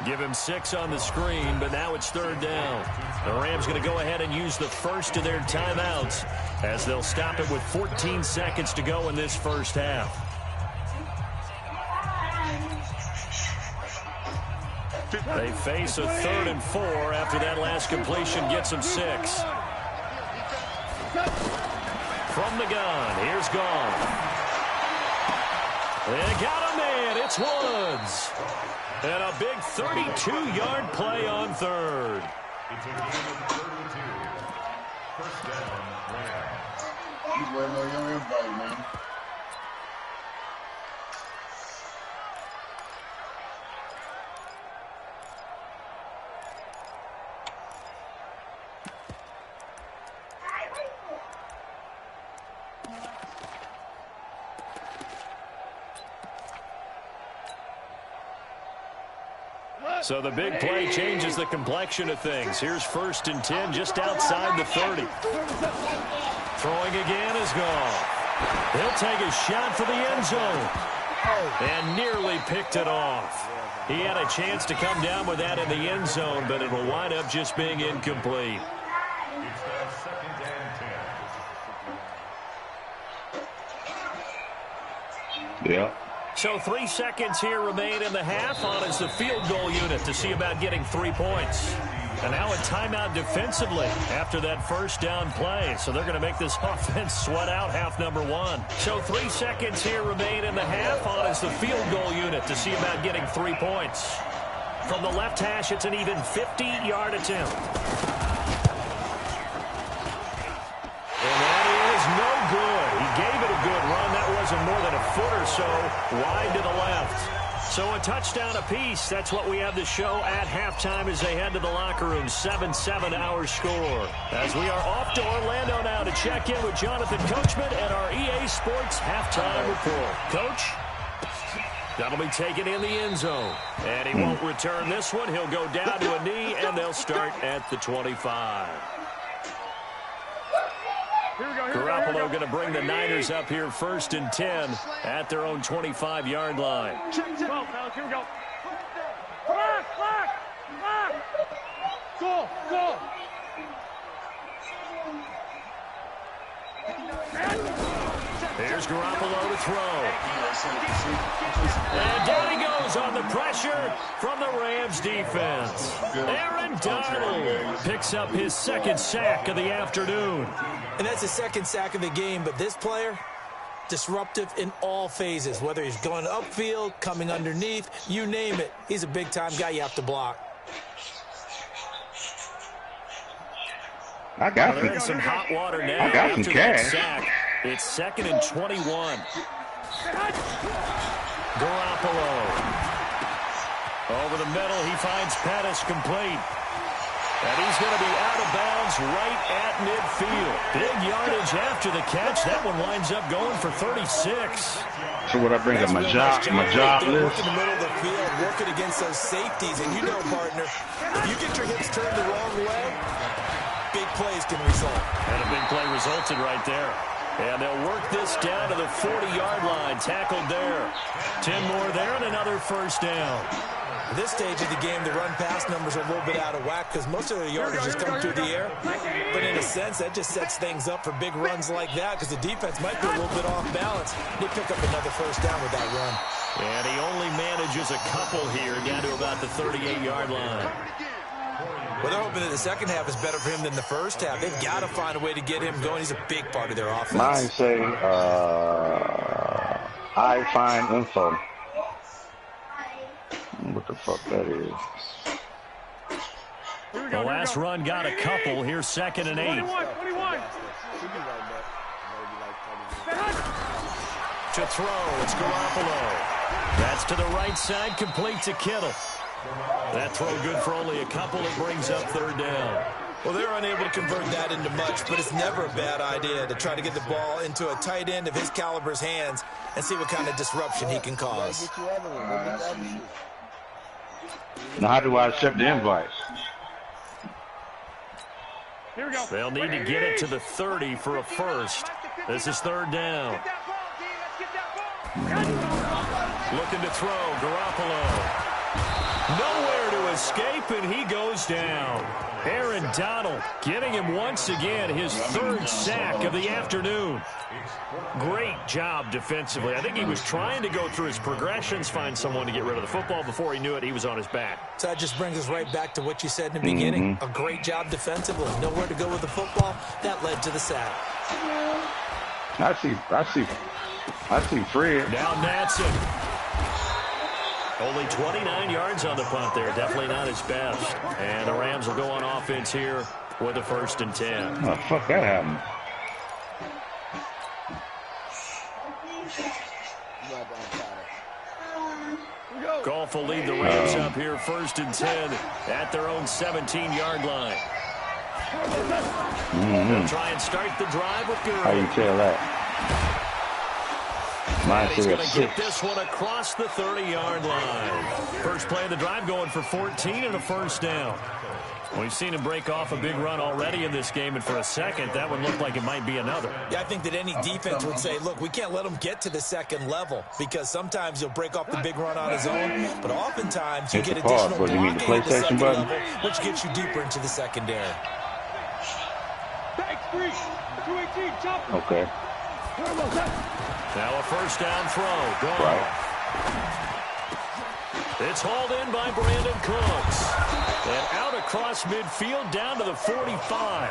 Give him 6 on the screen, but now it's 3rd down. The Rams going to go ahead and use the first of their timeouts as they'll stop it with 14 seconds to go in this first half. They face a 3rd and 4 after that last completion gets them 6. From the gun, here's Gone. They got a man, it's Woods. And a big 32-yard play on 3rd. It's a game of 32. First down, Rams. He's waiting on your invite, man. So the big play changes the complexion of things. Here's 1st and 10 just outside the 30. Throwing again is gone. He'll take a shot for the end zone. And nearly picked it off. He had a chance to come down with that in the end zone, but it will wind up just being incomplete. It's now 2nd and 10. Yeah. So 3 seconds here remain in the half. On is the field goal unit to see about getting 3 points. And now a timeout defensively after that first down play. So they're going to make this offense sweat out half number 1. So 3 seconds here remain in the half. On is the field goal unit to see about getting 3 points. From the left hash, it's an even 50-yard attempt. And that is no good. He gave it a good run. That wasn't more than a foot or so wide to the left. So a touchdown apiece. That's what we have to show at halftime as they head to the locker room. 7-7 our score. As we are off to Orlando now to check in with Jonathan Coachman and our EA Sports halftime report. Coach? That'll be taken in the end zone. And he won't return this one. He'll go down to a knee, and they'll start at the 25. Garoppolo going to bring the Niners up here 1st and 10 at their own 25-yard line. Here we go. Go, go. Here's Garoppolo to throw. And down he goes on the pressure from the Rams defense. Aaron Donald picks up his 2nd sack of the afternoon. And that's his 2nd sack of the game, but this player, disruptive in all phases, whether he's going upfield, coming underneath, you name it. He's a big-time guy you have to block. I got They're in some hot water now. I got some cash. Sack. It's 2nd and 21. Garoppolo. Over the middle, he finds Pettis complete. And he's going to be out of bounds right at midfield. Big yardage after the catch. That one winds up going for 36. So what I bring up my job list. Work in the middle of the field, working against those safeties. And you know, partner, if you get your hips turned the wrong way, big plays can result. And a big play resulted right there. And they'll work this down to the 40-yard line. Tackled there. 10 more there and another first down. At this stage of the game, the run-pass numbers are a little bit out of whack because most of the yardage just come through the air. But in a sense, that just sets things up for big runs like that because the defense might be a little bit off balance. They pick up another first down with that run. And he only manages a couple here down to about the 38-yard line. Well, they're hoping that the second half is better for him than the first half. They've got to find a way to get him going. He's a big part of their offense. Mine say, I find info. What the fuck that is? The last run got a couple. Here's 2nd and 8. 21. To throw, it's Garoppolo. That's to the right side, complete to Kittle. That throw good for only a couple. It brings up 3rd down. Well, they're unable to convert that into much, but it's never a bad idea to try to get the ball into a tight end of his caliber's hands and see what kind of disruption he can cause. Now, how do I accept the invite? Here we go. They'll need to get it to the 30 for a first. This is 3rd down. Looking to throw, Garoppolo. Nowhere to escape, and he goes down. Aaron Donald getting him once again his 3rd sack of the afternoon. Great job defensively. I think he was trying to go through his progressions, find someone to get rid of the football. Before he knew it, he was on his back. So that just brings us right back to what you said in the beginning. A great job defensively. Nowhere to go with the football. That led to the sack. I see Fred. Now Natson. Only 29 yards on the punt there. Definitely not his best. And the Rams will go on offense here with a 1st and 10. Oh, fuck that happened. Goff will lead the Rams up here 1st and 10 at their own 17-yard line. They'll try and start the drive with Gurley. How you tell that? He's going to get this one across the 30-yard line. First play of the drive going for 14 and a first down. We've seen him break off a big run already in this game, and for a second, that one looked like it might be another. Yeah, I think that any defense would say, look, we can't let him get to the second level because sometimes he'll break off the big run on his own, but oftentimes you get additional blocking at the second level, which gets you deeper into the secondary. Okay. Now a first down throw. Gone. Right. It's hauled in by Brandon Cooks. And out across midfield down to the 45.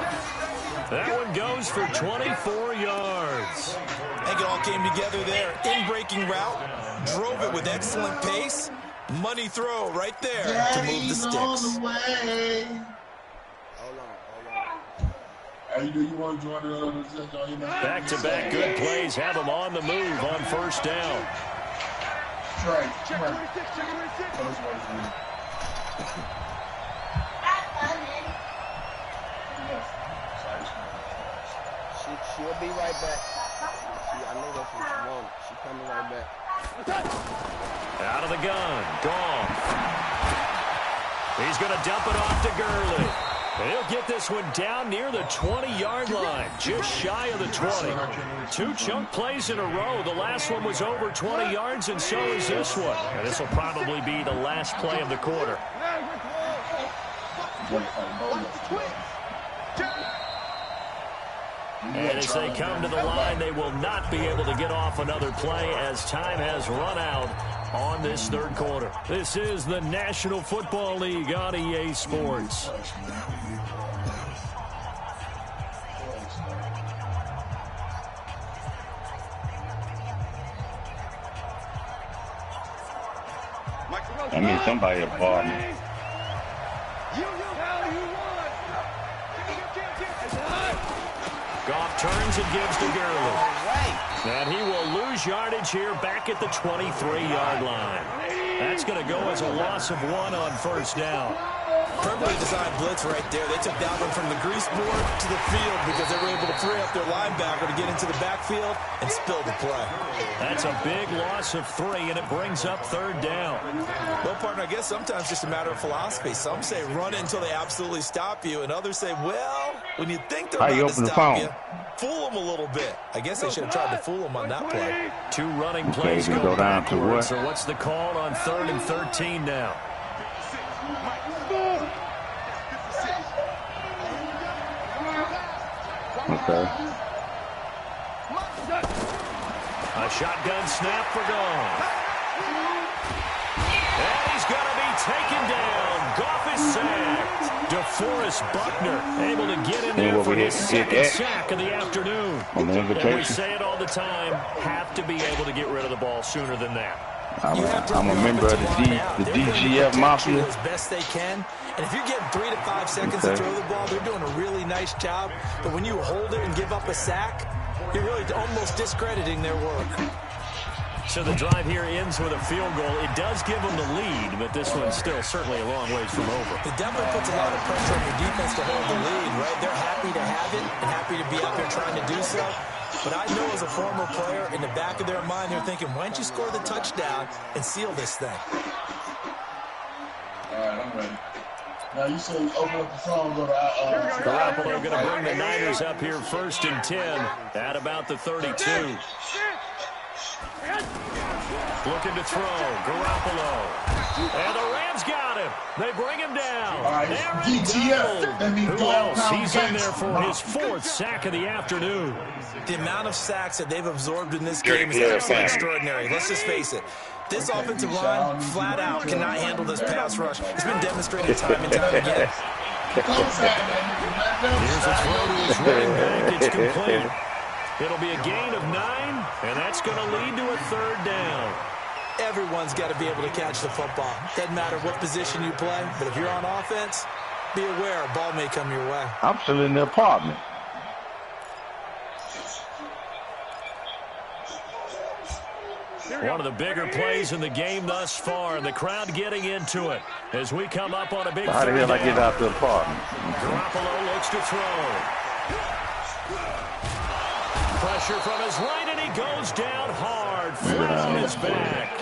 That one goes for 24 yards. I think it all came together there. In-breaking route, drove it with excellent pace. Money throw right there to move the sticks. On the way. Hey, do you want to join the Back-to-back good plays have them on the move on first down. Right. She'll be right back. I know that's what she wants. She's coming right back. Out of the gun. Goff. He's going to dump it off to Gurley. He'll get this one down near the 20-yard line, just shy of the 20. 2 chunk plays in a row. The last one was over 20 yards, and so is this one. And this will probably be the last play of the quarter. And as they come to the line, they will not be able to get off another play as time has run out on this third quarter. This is the National Football League on EA Sports. I mean, somebody applaud me. Goff turns and gives to Gurley. And he will lose yardage here back at the 23-yard line. That's going to go as a loss of 1 on first down. Perfectly designed blitz right there. They took that one from the grease board to the field because they were able to free up their linebacker to get into the backfield and spill the play. That's a big loss of 3, and it brings up third down. Well, partner, I guess sometimes it's just a matter of philosophy. Some say run it until they absolutely stop you, and others say, well, when you think they're about to stop you, fool them a little bit. I guess they should have tried to fool them on that play. 2 running plays go down to what? So what's the call on 3rd and 13 now? Okay. A shotgun snap for Goff. And he's going to be taken down. Goff is sacked. DeForest Buckner able to get in there for his second sack of the afternoon. And we say it all the time, have to be able to get rid of the ball sooner than that. I'm a member of the DGF Mafia. As best they can. And if you're getting 3 to 5 seconds to throw the ball, they're doing a really nice job. But when you hold it and give up a sack, you're really almost discrediting their work. So the drive here ends with a field goal. It does give them the lead, but this one's still certainly a long ways from over. It definitely puts a lot of pressure on your defense to hold the lead, right? They're happy to have it and happy to be out there trying to do so. But I know as a former player, in the back of their mind, they're thinking, why don't you score the touchdown and seal this thing? All right, I'm ready. Now you say open up the phone, go to Garoppolo going to bring the Niners up here 1st and 10 at about the 32. Looking to throw, Garoppolo. And the Rams got him. They bring him down. Right. Who else? He's in there for his 4th sack of the afternoon. The amount of sacks that they've absorbed in this game is absolutely extraordinary. Let's just face it. This offensive line, flat out, cannot handle this pass rush. It's been demonstrated time and time again. Here's a throw to his running back. It's complete. It'll be a gain of 9, and that's going to lead to a 3rd down. Everyone's got to be able to catch the football. Doesn't matter what position you play, but if you're on offense, be aware a ball may come your way. I'm still in the apartment. One of the bigger plays in the game thus far, and the crowd getting into it as we come up on a big How the hell I get out the apartment? Garoppolo looks to throw. Pressure from his right, and he goes down hard, flat on his back.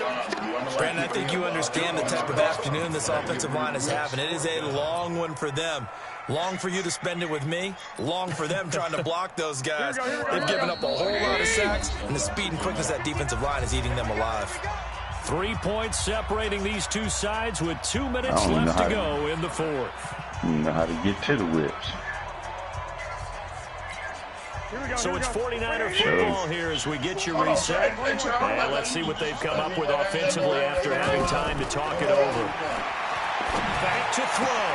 Brandon, I think you understand the type of afternoon this offensive line is having. It is a long one for them. Long for you to spend it with me. Long for them trying to block those guys. They've given up a whole lot of sacks, and the speed and quickness of that defensive line is eating them alive. 3 points separating these two sides with 2 minutes left to go in the 4th. You know how to get to the whips. So it's 49er football here as we get you reset. And let's see what they've come up with offensively after having time to talk it over. Back to throw.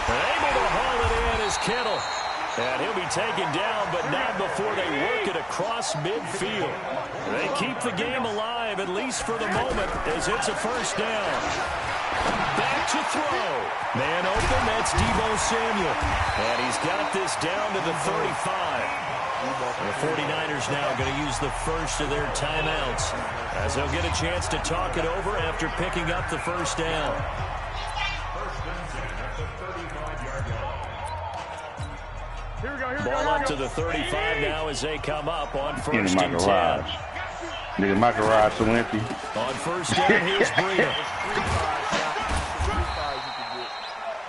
Able to haul it in is Kittle. And he'll be taken down, but not before they work it across midfield. They keep the game alive, at least for the moment, as it's a first down. Back to throw. Man open, that's Deebo Samuel. And he's got this down to the 35. The 49ers now going to use the first of their timeouts as they'll get a chance to talk it over after picking up the first down. Ball up to the 35 now as they come up on first and 10. Nigga, my garage so empty. On first down, here's Breida.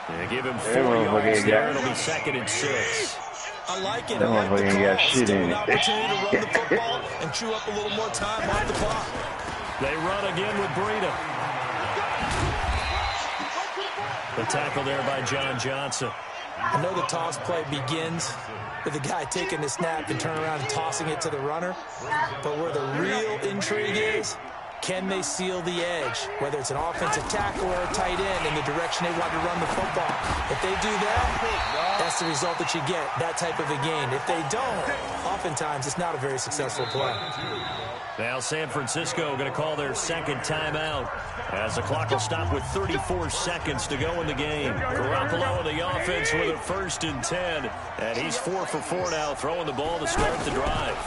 They give him 4 yards there. It'll be second and 6. I like it. I like the call. Still an opportunity to run the football and chew up a little more time off the clock. They run again with Breida. The tackle there by John Johnson. I know the toss play begins with the guy taking the snap and turn around and tossing it to the runner. But where the real intrigue is, can they seal the edge, whether it's an offensive tackle or a tight end in the direction they want to run the football? If they do that, that's the result that you get, that type of a gain. If they don't, oftentimes it's not a very successful play. Now San Francisco going to call their second timeout as the clock will stop with 34 seconds to go in the game. Garoppolo in the offense with a first and 10, and he's 4 for 4 now, throwing the ball to start the drive.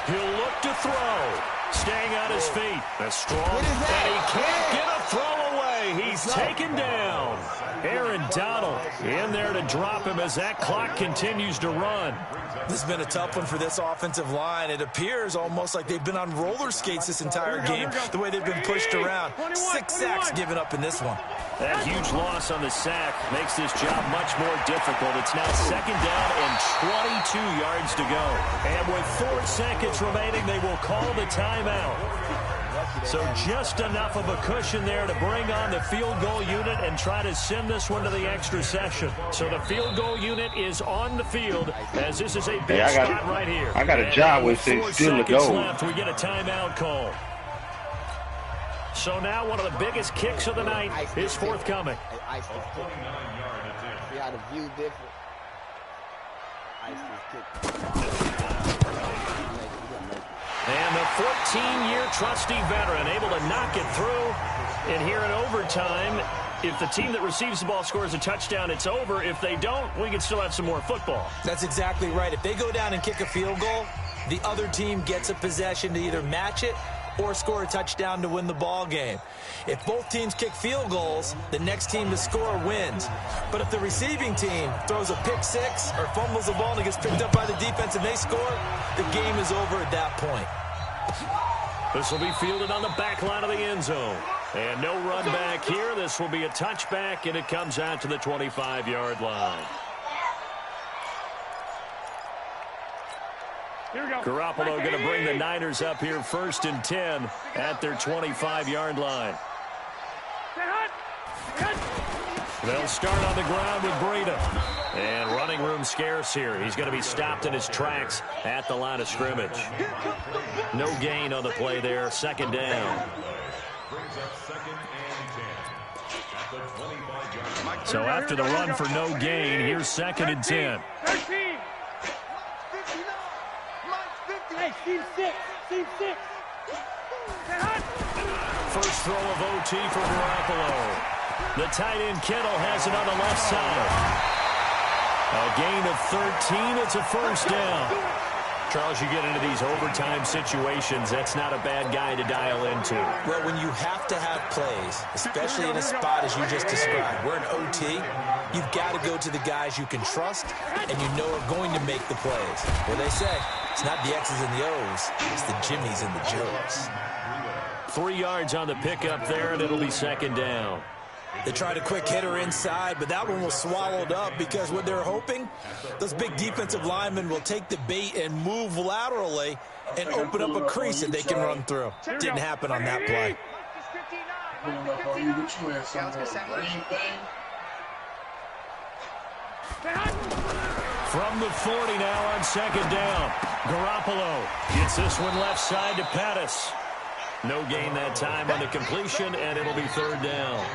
He'll look to throw. Staying on his feet. That's strong. And he can't get a throw away. He's taken down. Aaron Donald in there to drop him as that clock continues to run. This has been a tough one for this offensive line. It appears almost like they've been on roller skates this entire game, the way they've been pushed around. 6 sacks given up in this one. That huge loss on the sack makes this job much more difficult. It's now second down and 22 yards to go. And with 4 seconds remaining, they will call the timeout. So just enough of a cushion there to bring on the field goal unit and try to send this one to the extra session. So the field goal unit is on the field as this is a big spot right here. I got a job with 4 still to go. Left, we get a timeout call. So now one of the biggest kicks of the night is forthcoming. See how the view different. And the 14-year trusty veteran able to knock it through. And here in overtime, if the team that receives the ball scores a touchdown, it's over. If they don't, we can still have some more football. That's exactly right. If they go down and kick a field goal, the other team gets a possession to either match it or score a touchdown to win the ball game. If both teams kick field goals, the next team to score wins. But if the receiving team throws a pick six or fumbles the ball and it gets picked up by the defense and they score, the game is over at that point. This will be fielded on the back line of the end zone. And no run back here. This will be a touchback, and it comes out to the 25-yard line. Garoppolo going to bring the Niners up here first and 10 at their 25-yard line. They'll start on the ground with Breida. And running room scarce here. He's going to be stopped in his tracks at the line of scrimmage. No gain on the play there. Second down. So after the run for no gain, here's second and 10. First throw of OT for Garoppolo. The tight end Kittle has it on the left side. A gain of 13. It's a first down. Charles, you get into these overtime situations, that's not a bad guy to dial into. Well, when you have to have plays, especially in a spot as you just described, we're in OT, you've got to go to the guys you can trust and you know are going to make the plays. Well, they say it's not the X's and the O's, it's the Jimmies and the Joes. 3 yards on the pickup there, and it'll be second down. They tried a quick hitter inside, but that one was swallowed up because what they're hoping, those big defensive linemen will take the bait and move laterally and open up a crease that they can run through. Didn't happen on that play. From the 40 now on second down. Garoppolo gets this one left side to Pettis. No gain that time on the completion, and it'll be third down.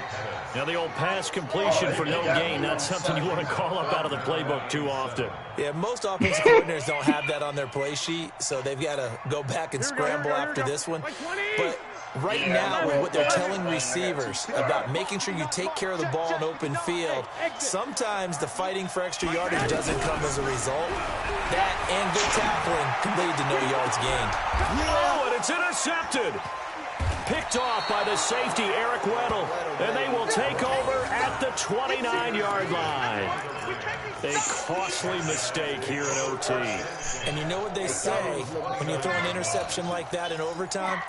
Now, the old pass completion for no gain, not something you want to call up out of the playbook too often. Yeah, most offensive coordinators don't have that on their play sheet, so they've got to go back and scramble after this one. But right now, with what they're telling receivers about making sure you take care of the ball in open field, sometimes the fighting for extra yardage doesn't come as a result. That and good tackling can lead to no yards gained. Oh, and it's intercepted. Picked off by the safety, Eric Weddle, and they will take over at the 29-yard line. A costly mistake here in OT. And you know what they say, when you throw an interception like that in overtime,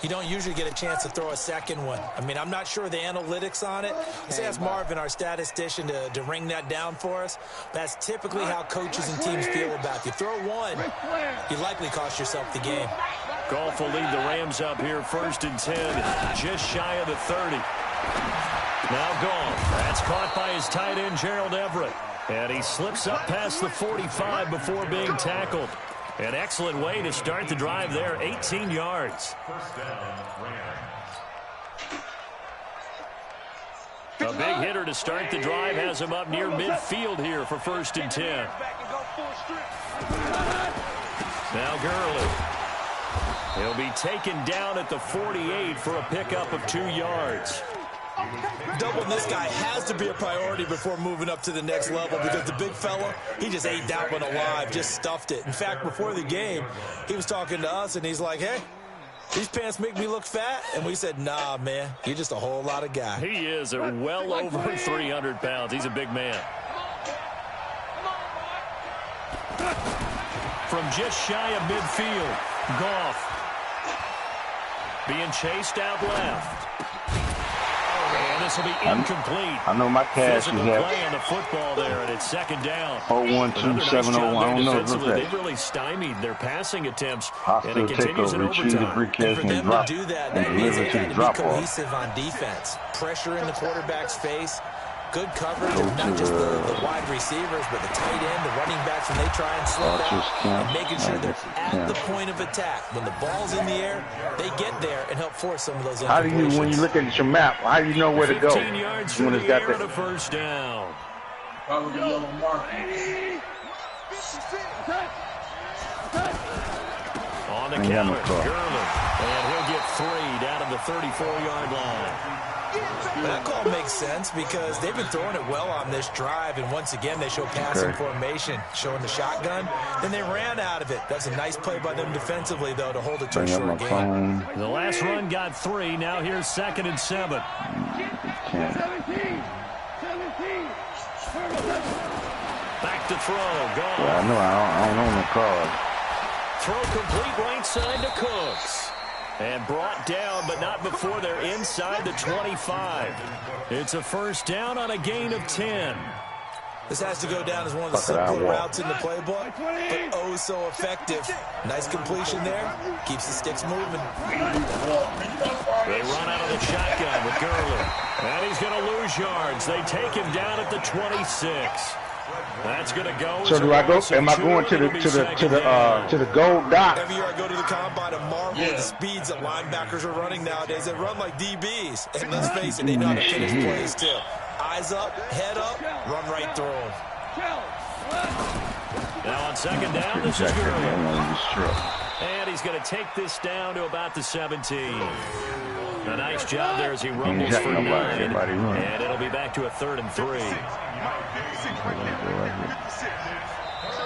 you don't usually get a chance to throw a second one. I mean, I'm not sure of the analytics on it. Let's ask Marvin, our statistician, to ring that down for us. That's typically how coaches and teams feel about it. If you throw one, you likely cost yourself the game. Goff will lead the Rams up here, 1st and 10, just shy of the 30. Now Goff. That's caught by his tight end, Gerald Everett. And he slips up past the 45 before being tackled. An excellent way to start the drive there, 18 yards. A big hitter to start the drive has him up near midfield here for 1st and 10. Now Gurley. He'll be taken down at the 48 for a pickup of 2 yards. Doubling this guy has to be a priority before moving up to the next level because the big fella, he just ate that one alive, just stuffed it. In fact, before the game, he was talking to us, and he's like, hey, these pants make me look fat? And we said, nah, man, you're just a whole lot of guy. He is well over 300 pounds. He's a big man. From just shy of midfield, Goff being chased out left. And this will be incomplete. I know my cash is Physical play on the football there, and it's second down. 0-1-2-7-0-1. I don't know what's that. They've really stymied their passing attempts, Hostile and it continues in takeover, retrieve the overtime. brick catch For them drop, to do that, and that means deliver they to got the to be drop off. cohesive on defense. Pressure in the quarterback's face. Good coverage of not just the wide receivers, but the tight end, the running backs when they try and slip out, and making sure they're at the point of attack. When the ball's in the air, they get there and help force some of those incompletions. How do you, when you look at your map, how do you know where to go? 15 yards from the air to first down. Follow the yellow mark. On the counter, Gurley. And he'll get 3 down at the 34-yard line. But that call makes sense because they've been throwing it well on this drive, and once again they show passing formation, showing the shotgun. Then they ran out of it. That's a nice play by them defensively, though, to hold it to a short game. The last run got 3. Now here's 2nd and 7. Back to throw. Goff. Yeah, I know. I don't own the card. Throw complete right side to Cooks. And brought down, but not before they're inside the 25. It's a first down on a gain of 10. This has to go down as one of the simpler routes in the playbook, but oh so effective. Nice completion there. Keeps the sticks moving. They run out of the shotgun with Gurley. And he's going to lose yards. They take him down at the 26. That's going to go. So do I go? Am I going to the gold dot? Every year I go to the combine and marvel at the speeds that linebackers are running nowadays. They run like DBs, and let's face it, they know how to finish plays too. Eyes up, head up, run right through them. Now on second down, this is Gurley, and he's going to take this down to about the 17. A nice job there as he rumbles for 9, and it'll be back to a 3rd and 3.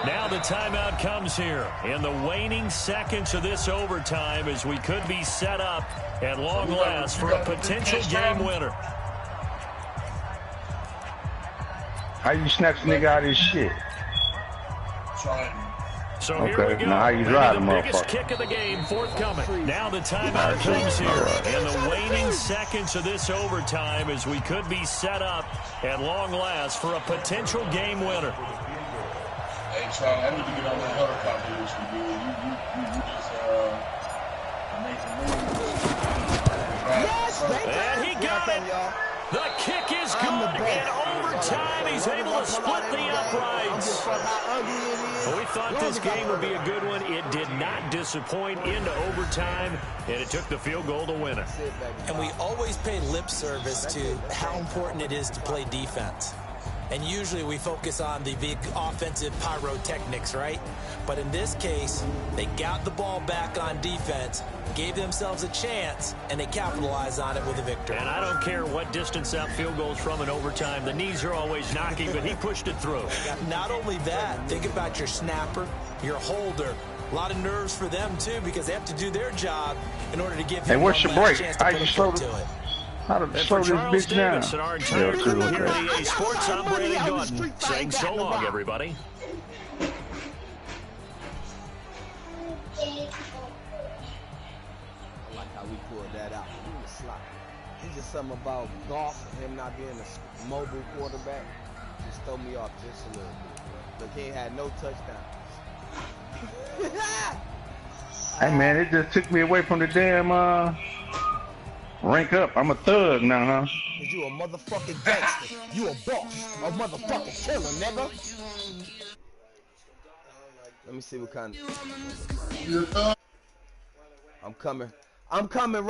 Now the timeout comes here in the waning seconds of this overtime as we could be set up at long last for a potential game winner. How you snatch a nigga out of his shit? So here we go. Now how you drive the biggest motherfucker? kick of the game forthcoming. Now the timeout comes here in the waning seconds of this overtime as we could be set up at long last for a potential game winner. Hey, Charlie, I need to get on that helicopter with you, dude. You just make the move. And he got it. The kick is good. I'm the best. In overtime, he's able to split the uprights. Well, we thought this game would be a good one. It did not disappoint into overtime, and it took the field goal to win it. And we always pay lip service to how important it is to play defense. And usually we focus on the big offensive pyrotechnics, right? But in this case, they got the ball back on defense, gave themselves a chance, and they capitalized on it with a victory. And I don't care what distance that field goes from in overtime. The knees are always knocking, but he pushed it through. Not only that, think about your snapper, your holder. A lot of nerves for them, too, because they have to do their job in order to give him one last chance to put a foot to it. How to slow this bitch down? And our entire crew here at EA Sports, I'm Brandon Gordon, saying so long, everybody. I like how we pulled that out. He was sloppy. It's just something about golf and him not being a mobile quarterback. Just throw me off just a little bit. Look, he ain't had no touchdowns. Hey man, it just took me away from the damn rank up. I'm a thug now, huh? Cause you a motherfucking gangster. You a boss. A motherfucking killer, nigga. Let me see what kind of... I'm coming. I'm coming.